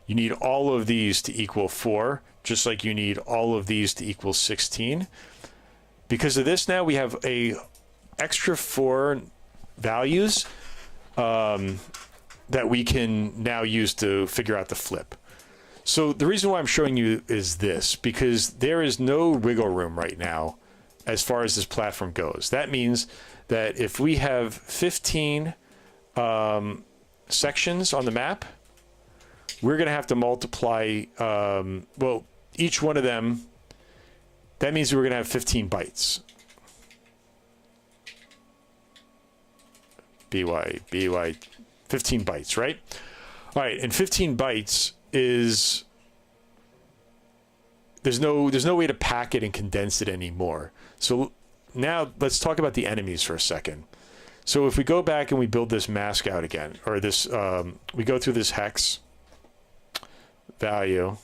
You need all of these to equal 4, just like you need all of these to equal 16. Because of this, now we have a extra 4 values that we can now use to figure out the flip. So the reason why I'm showing you is this, because there is no wiggle room right now as far as this platform goes. That means that if we have 15 sections on the map, we're going to have to multiply, well, each one of them, that means we're going to have 15 bytes. BY, 15 bytes, right? All right, and 15 bytes is, there's no way to pack it and condense it anymore. So now let's talk about the enemies for a second. So if we go back and we build this mask out again, or this, we go through this hex value.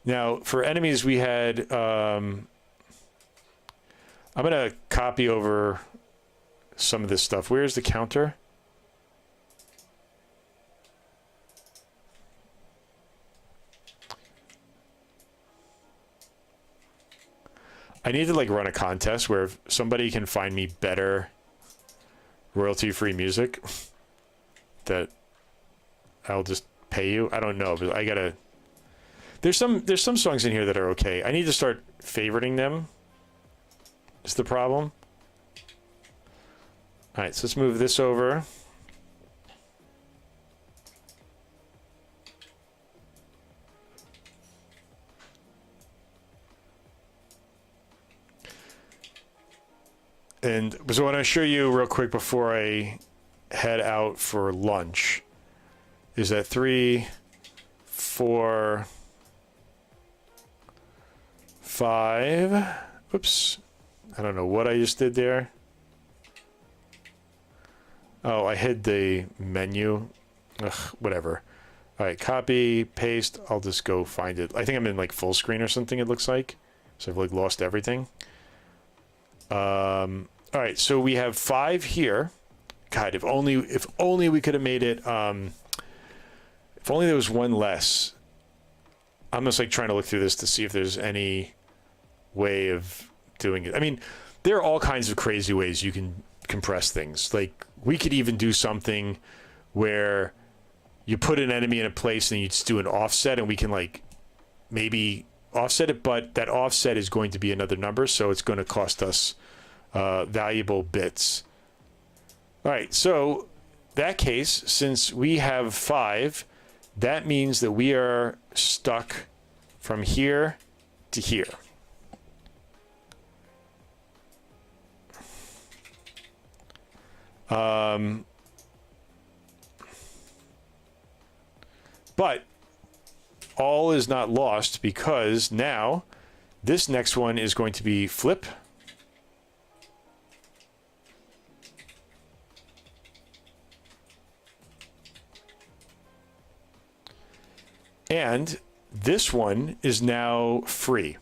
Now for enemies we had, I'm going to copy over some of this stuff. Where's the counter? I need to like run a contest where if somebody can find me better royalty-free music that I'll just pay you. I don't know, but I gotta, there's some songs in here that are okay. I need to start favoriting them. Is the problem. All right, so let's move this over. And so what I want to show you real quick before I head out for lunch is that 3, 4, 5. Oops. I don't know what I just did there. Oh, I hid the menu. Ugh, whatever. All right, copy, paste. I'll just go find it. I think I'm in like full screen or something, it looks like. So I've like lost everything. All right, so we have 5 here. God, if only we could have made it, if only there was one less. I'm just like trying to look through this to see if there's any way of doing it. I mean, there are all kinds of crazy ways you can compress things. Like we could even do something where you put an enemy in a place and you just do an offset and we can like maybe offset it, but that offset is going to be another number, so it's going to cost us valuable bits. All right, so that case, since we have 5, that means that we are stuck from here to here. But all is not lost, because now this next one is going to be flip. And this one is now free.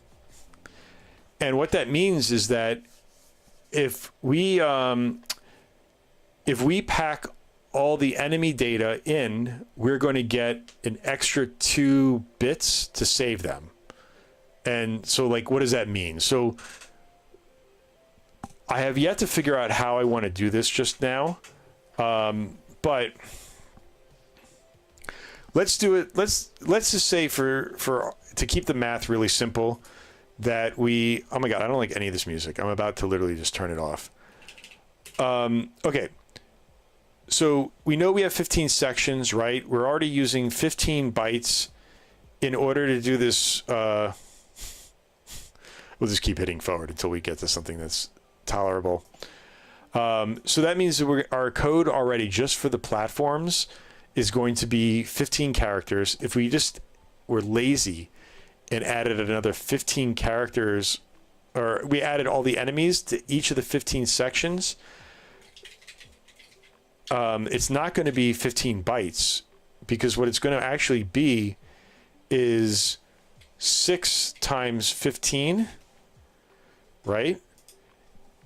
And what that means is that if we pack all the enemy data in, we're going to get an extra 2 bits to save them. And so like, what does that mean? So I have yet to figure out how I want to do this just now. But let's do it. Let's just say to keep the math really simple that we, oh my God, I don't like any of this music. I'm about to literally just turn it off. Okay. So we know we have 15 sections, right? We're already using 15 bytes in order to do this. We'll just keep hitting forward until we get to something that's tolerable. So that means that our code already just for the platforms is going to be 15 characters. If we just were lazy and added another 15 characters, or we added all the enemies to each of the 15 sections, it's not going to be 15 bytes, because what it's going to actually be is 6 times 15, right?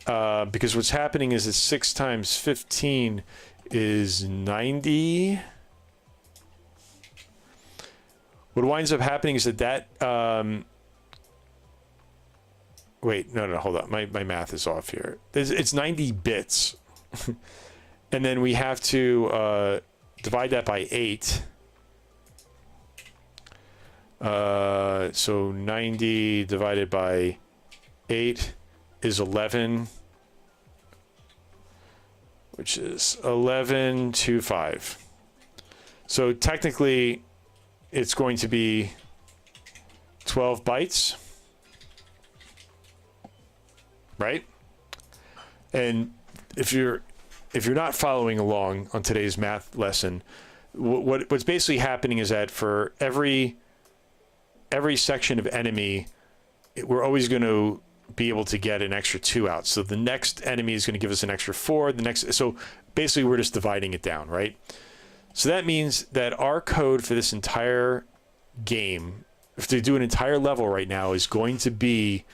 Because what's happening is that 6 times 15 is 90. What winds up happening is that wait, no, hold on. My math is off here. It's 90 bits. And then we have to divide that by 8. So 90 divided by 8 is 11, which is 1125. So technically, it's going to be 12 bytes, right? And if you're not following along on today's math lesson, what's basically happening is that for every section of enemy, we're always going to be able to get an extra 2 out. So the next enemy is going to give us an extra 4. So basically we're just dividing it down, right? So that means that our code for this entire game, if to do an entire level right now, is going to be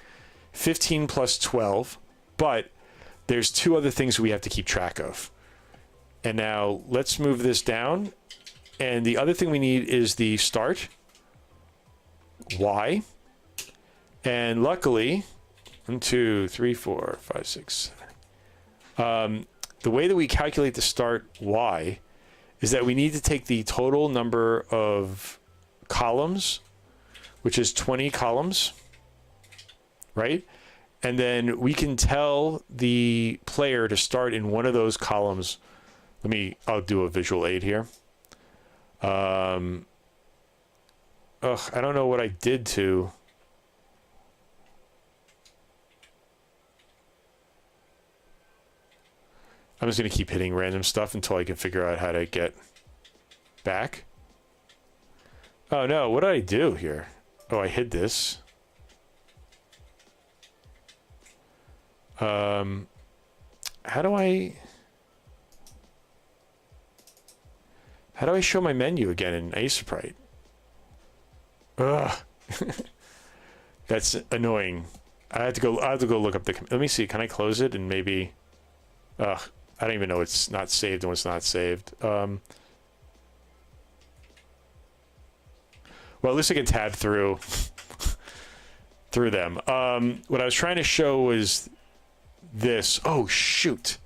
15 plus 12, but there's 2 other things we have to keep track of. And now let's move this down. And the other thing we need is the start, Y. And luckily, 1, 2, 3, 4, 5, 6, 7. The way that we calculate the start Y is that we need to take the total number of columns, which is 20 columns, right? And then we can tell the player to start in one of those columns. I'll do a visual aid here. I don't know what I did to. I'm just going to keep hitting random stuff until I can figure out how to get back. Oh no, what did I do here? Oh, I hid this. How do I show my menu again in Aseprite? Ugh. That's annoying. I have to go look up let me see, can I close it and maybe, I don't even know it's not saved and what's not saved. Well, at least I can tab through them. What I was trying to show was this. Oh, shoot.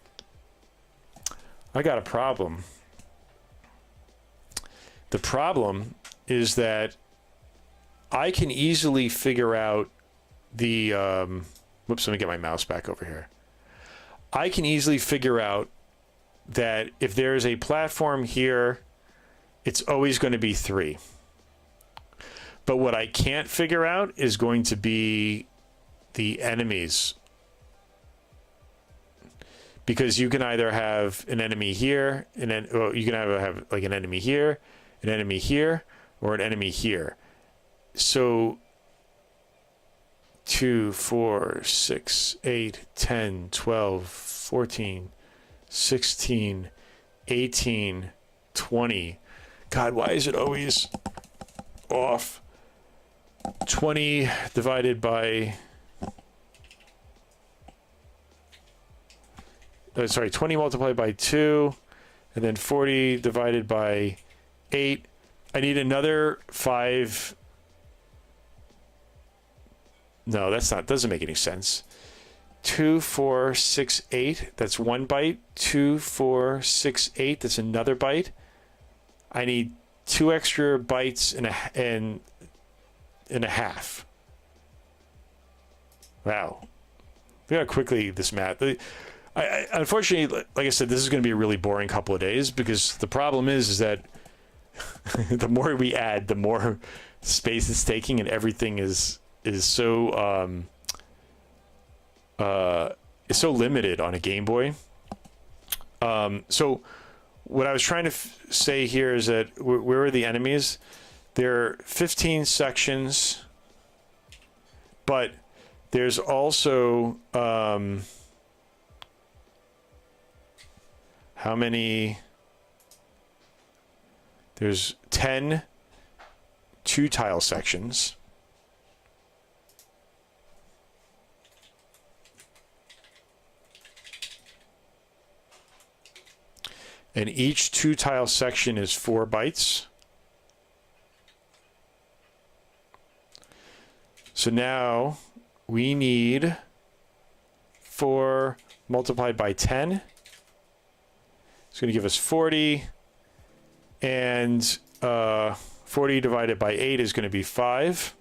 I got a problem. The problem is that I can easily figure out the... whoops, let me get my mouse back over here. I can easily figure out that if there's a platform here, it's always going to be 3. But what I can't figure out is going to be the enemies. Because you can either have an enemy here, and then you can either have like an enemy here, or an enemy here. So 2, 4, 6, 8, 10, 12, 14, 16, 18, 20. God, why is it always off? 20 divided by... 20 multiplied by 2, and then 40 divided by 8. I need another 5. No, doesn't make any sense. 2, 4, 6, 8. That's 1 byte. 2, 4, 6, 8. That's another byte. I need 2 extra bytes and a half. Wow. Look how quickly this math... I unfortunately, like I said, this is going to be a really boring couple of days, because the problem is that the more we add, the more space it's taking, and everything is so limited on a Game Boy. So what I was trying to say here is that where are the enemies? There are 15 sections, but there's also how many? There's 10 2-tile sections. And each 2-tile section is 4 bytes. So now we need 4 multiplied by 10. It's going to give us 40. And 40 divided by 8 is going to be 5.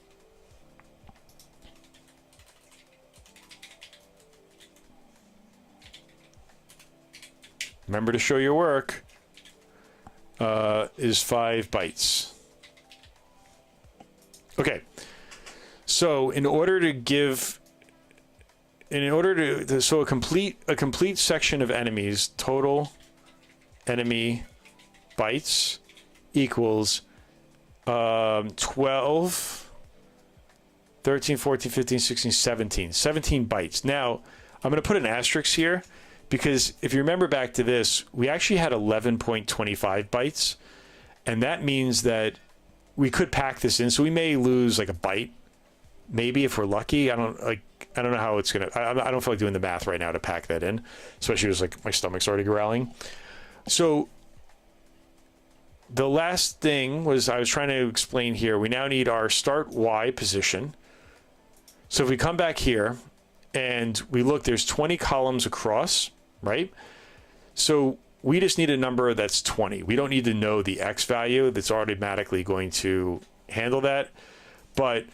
Remember to show your work. Is 5 bytes. Okay. So in order to so a complete section of enemies, total enemy bytes equals 12, 13, 14, 15, 16, 17 bytes. Now I'm going to put an asterisk here, because if you remember back to this, we actually had 11.25 bytes, and that means that we could pack this in. So we may lose like a byte, maybe, if we're lucky. I don't know how it's gonna. I don't feel like doing the math right now to pack that in, especially as like my stomach's already growling. So the last thing was I was trying to explain here. We now need our start Y position. So if we come back here and we look, there's 20 columns across, right? So we just need a number that's 20. We don't need to know the X value. That's automatically going to handle that. But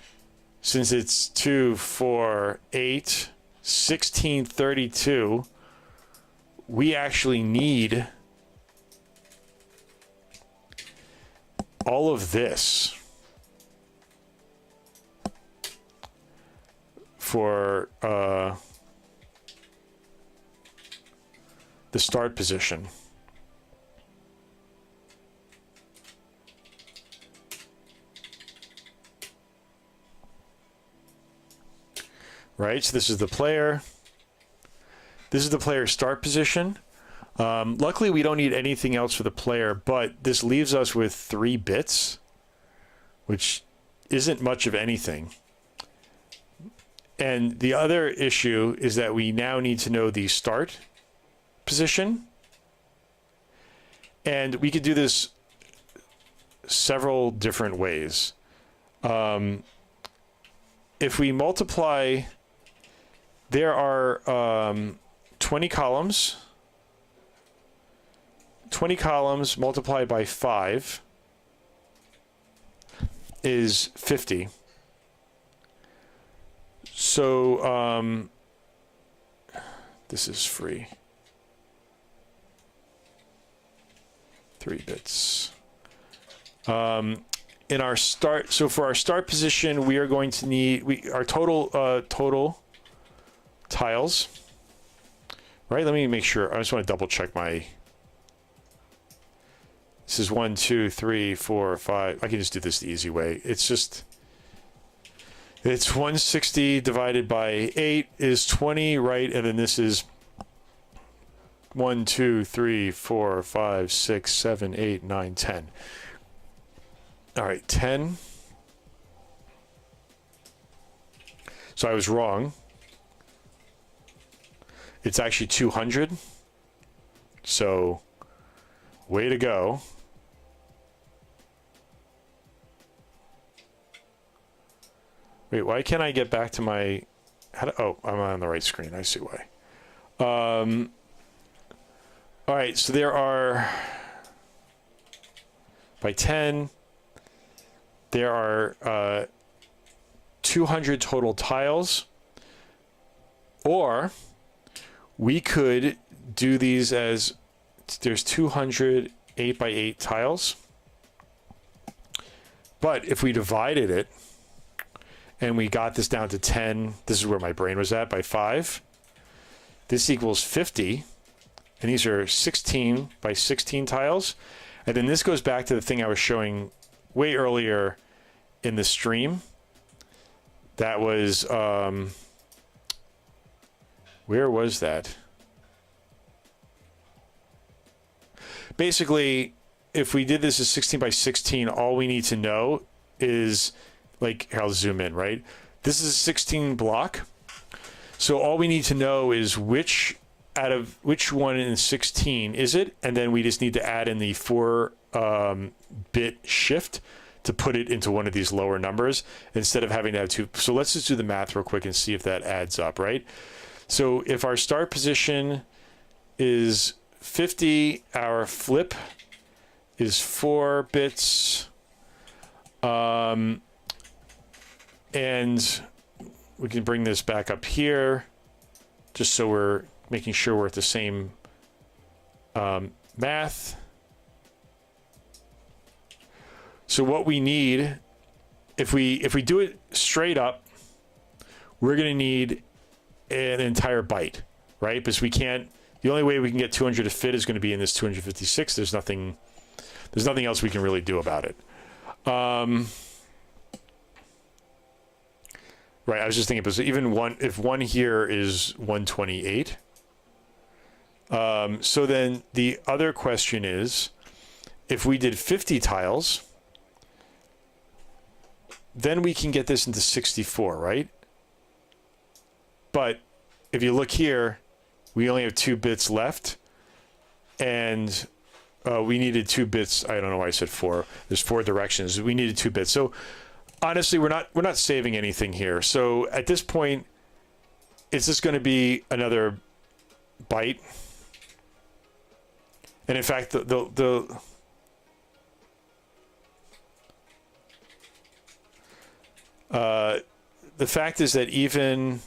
since it's 2, 4, 8, 16, 32, we actually need all of this for the start position. Right, so this is the player. This is the player's start position. Luckily, we don't need anything else for the player, but this leaves us with 3 bits, which isn't much of anything. And the other issue is that we now need to know the start position. And we could do this several different ways. If we multiply, there are 20 columns. 20 columns multiplied by 5 is 50. So this is free. 3 bits. In our start, so for our start position, we are going to need our total tiles. Right? Let me make sure. I just want to double check my. This is 1, 2, 3, 4, 5. I can just do this the easy way. It's 160 divided by 8 is 20, right? And then this is 1, 2, 3, 4, 5, 6, 7, 8, 9, 10. All right, 10. So I was wrong. It's actually 200. So way to go. Wait, why can't I get back to my... oh, I'm on the right screen. I see why. All right, so there are... By 10, there are 200 total tiles. Or we could do these as... There's 200 8 by 8 tiles. But if we divided it, and we got this down to 10, this is where my brain was at, by 5. This equals 50. and these are 16 by 16 tiles. And then this goes back to the thing I was showing way earlier in the stream. That was, where was that? Basically, if we did this as 16 by 16, all we need to know is, like, I'll zoom in, right? This is a 16 block. So all we need to know is which one in 16 is it, and then we just need to add in the 4-bit shift to put it into one of these lower numbers instead of having to have two. So let's just do the math real quick and see if that adds up, right? So if our start position is 50, our flip is 4 bits, and we can bring this back up here just so we're making sure we're at the same math. So what we need, if we do it straight up, we're going to need an entire byte, right? Because we can't. The only way we can get 200 to fit is going to be in this 256. There's nothing else we can really do about it. Right, I was just thinking, because even if one here is 128. So then the other question is, if we did 50 tiles, then we can get this into 64, right? But if you look here, we only have 2 bits left, and we needed 2 bits. I don't know why I said 4. There's 4 directions. We needed 2 bits. So honestly, we're not saving anything here. So at this point, it's just going to be another byte. And in fact, the fact is that even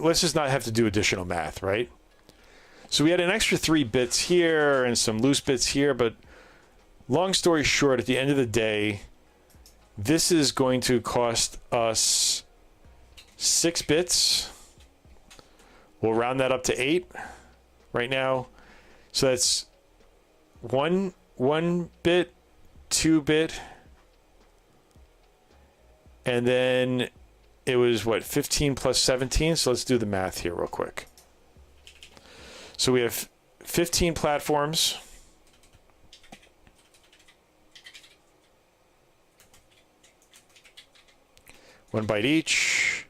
let's just not have to do additional math, right? So we had an extra 3 bits here and some loose bits here, but long story short, at the end of the day, this is going to cost us 6 bits. We'll round that up to 8 right now. So that's one bit, 2 bit, and then it was what, 15 plus 17. So let's do the math here real quick. So we have 15 platforms. One byte each.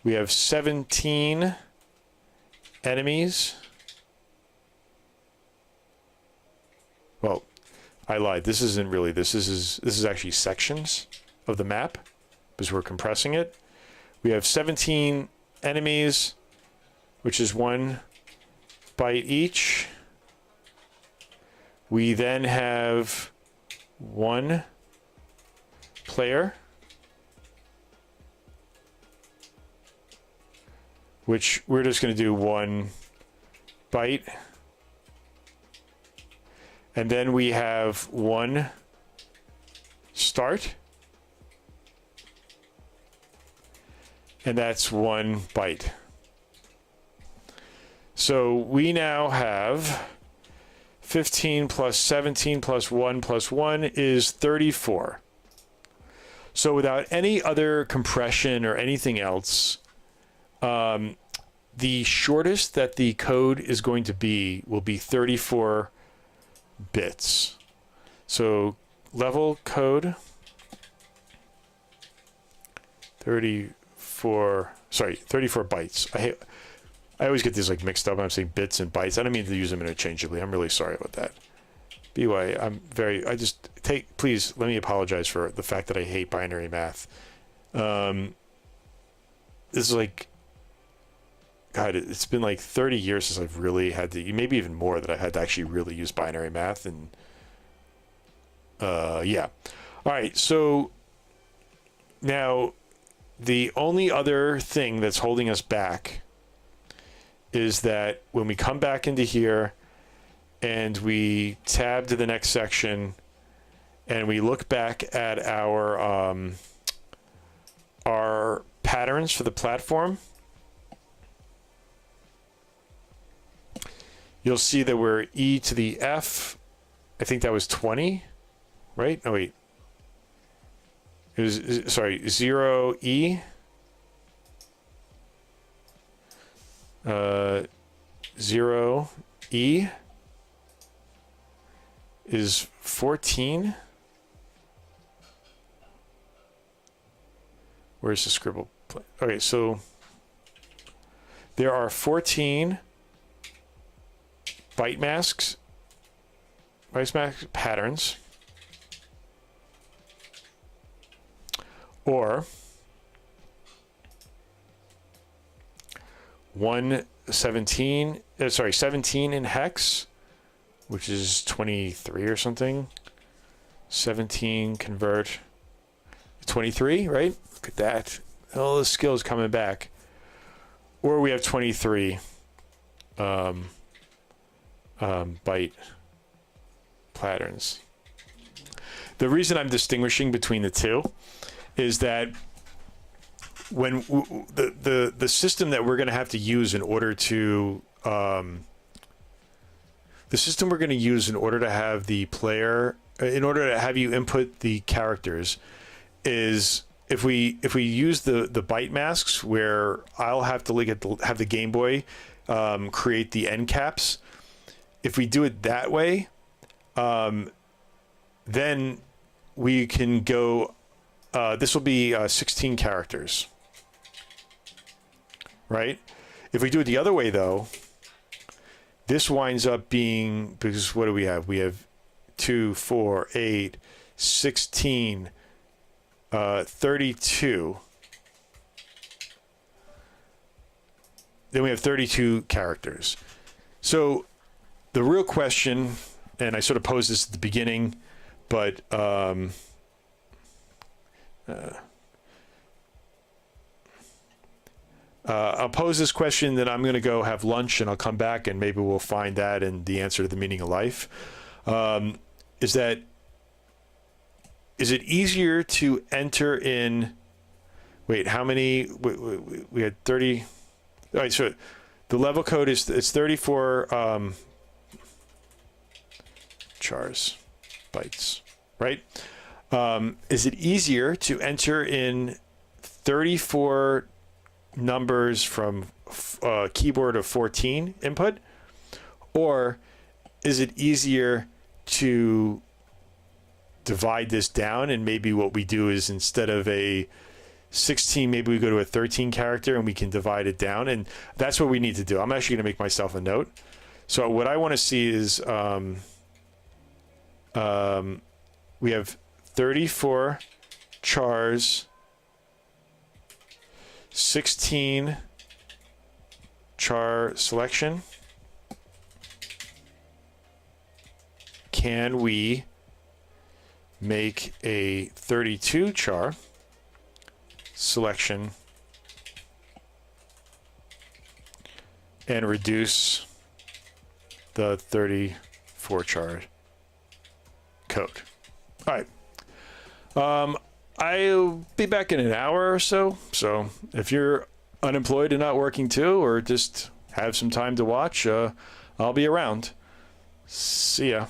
We have 17 enemies. Well, I lied. This isn't really. This is actually sections of the map because we're compressing it. We have 17 enemies, which is 1 byte each. We then have 1 player, which we're just going to do 1 byte. And then we have 1 start. And that's 1 byte. So we now have 15 plus 17 plus 1 is 34. So without any other compression or anything else, the shortest that the code is going to be will be 34 bits. So level code 34 bytes. I always get these like mixed up. I'm saying bits and bytes. I don't mean to use them interchangeably. I'm really sorry about that. Please let me apologize for the fact that I hate binary math. This is like, God, it's been like 30 years since I've really had to, maybe even more, that I had to actually really use binary math. And yeah. All right. So now the only other thing that's holding us back is that when we come back into here and we tab to the next section and we look back at our patterns for the platform, you'll see that we're e to the f. I think that was 20, right? Oh, wait. It was, sorry, 0e. 0e is 14. Where's the scribble? Okay, so there are 14 byte mask patterns, or 17 in hex, which is 23 or something. 17 convert 23, right? Look at that. All the skills coming back. Or we have 23 byte patterns. The reason I'm distinguishing between the two is that when the system that we're going to have to use in order to have the player, in order to have you input the characters, is if we use the byte masks, where I'll have to have the Game Boy create the end caps. If we do it that way, then we can go. This will be 16 characters, right? If we do it the other way, though, this winds up being, because what do we have? We have 2, 4, 8, 16, 32. Then we have 32 characters. So the real question, and I sort of posed this at the beginning, but I'll pose this question, then I'm going to go have lunch, and I'll come back, and maybe we'll find that and the answer to the meaning of life. Is it easier to enter in? Wait, how many? We had 30. All right, so the level code is, it's 34 chars, bytes, right? Is it easier to enter in 34 numbers from a keyboard of 14 input, or is it easier to divide this down, and maybe what we do is, instead of a 16, maybe we go to a 13 character and we can divide it down? And that's what we need to do. I'm actually going to make myself a note. So what I want to see is we have 34 chars, 16 char selection. Can we make a 32 char selection and reduce the 34 char code? All right. I'll be back in an hour or so. So if you're unemployed and not working too, or just have some time to watch, I'll be around. See ya.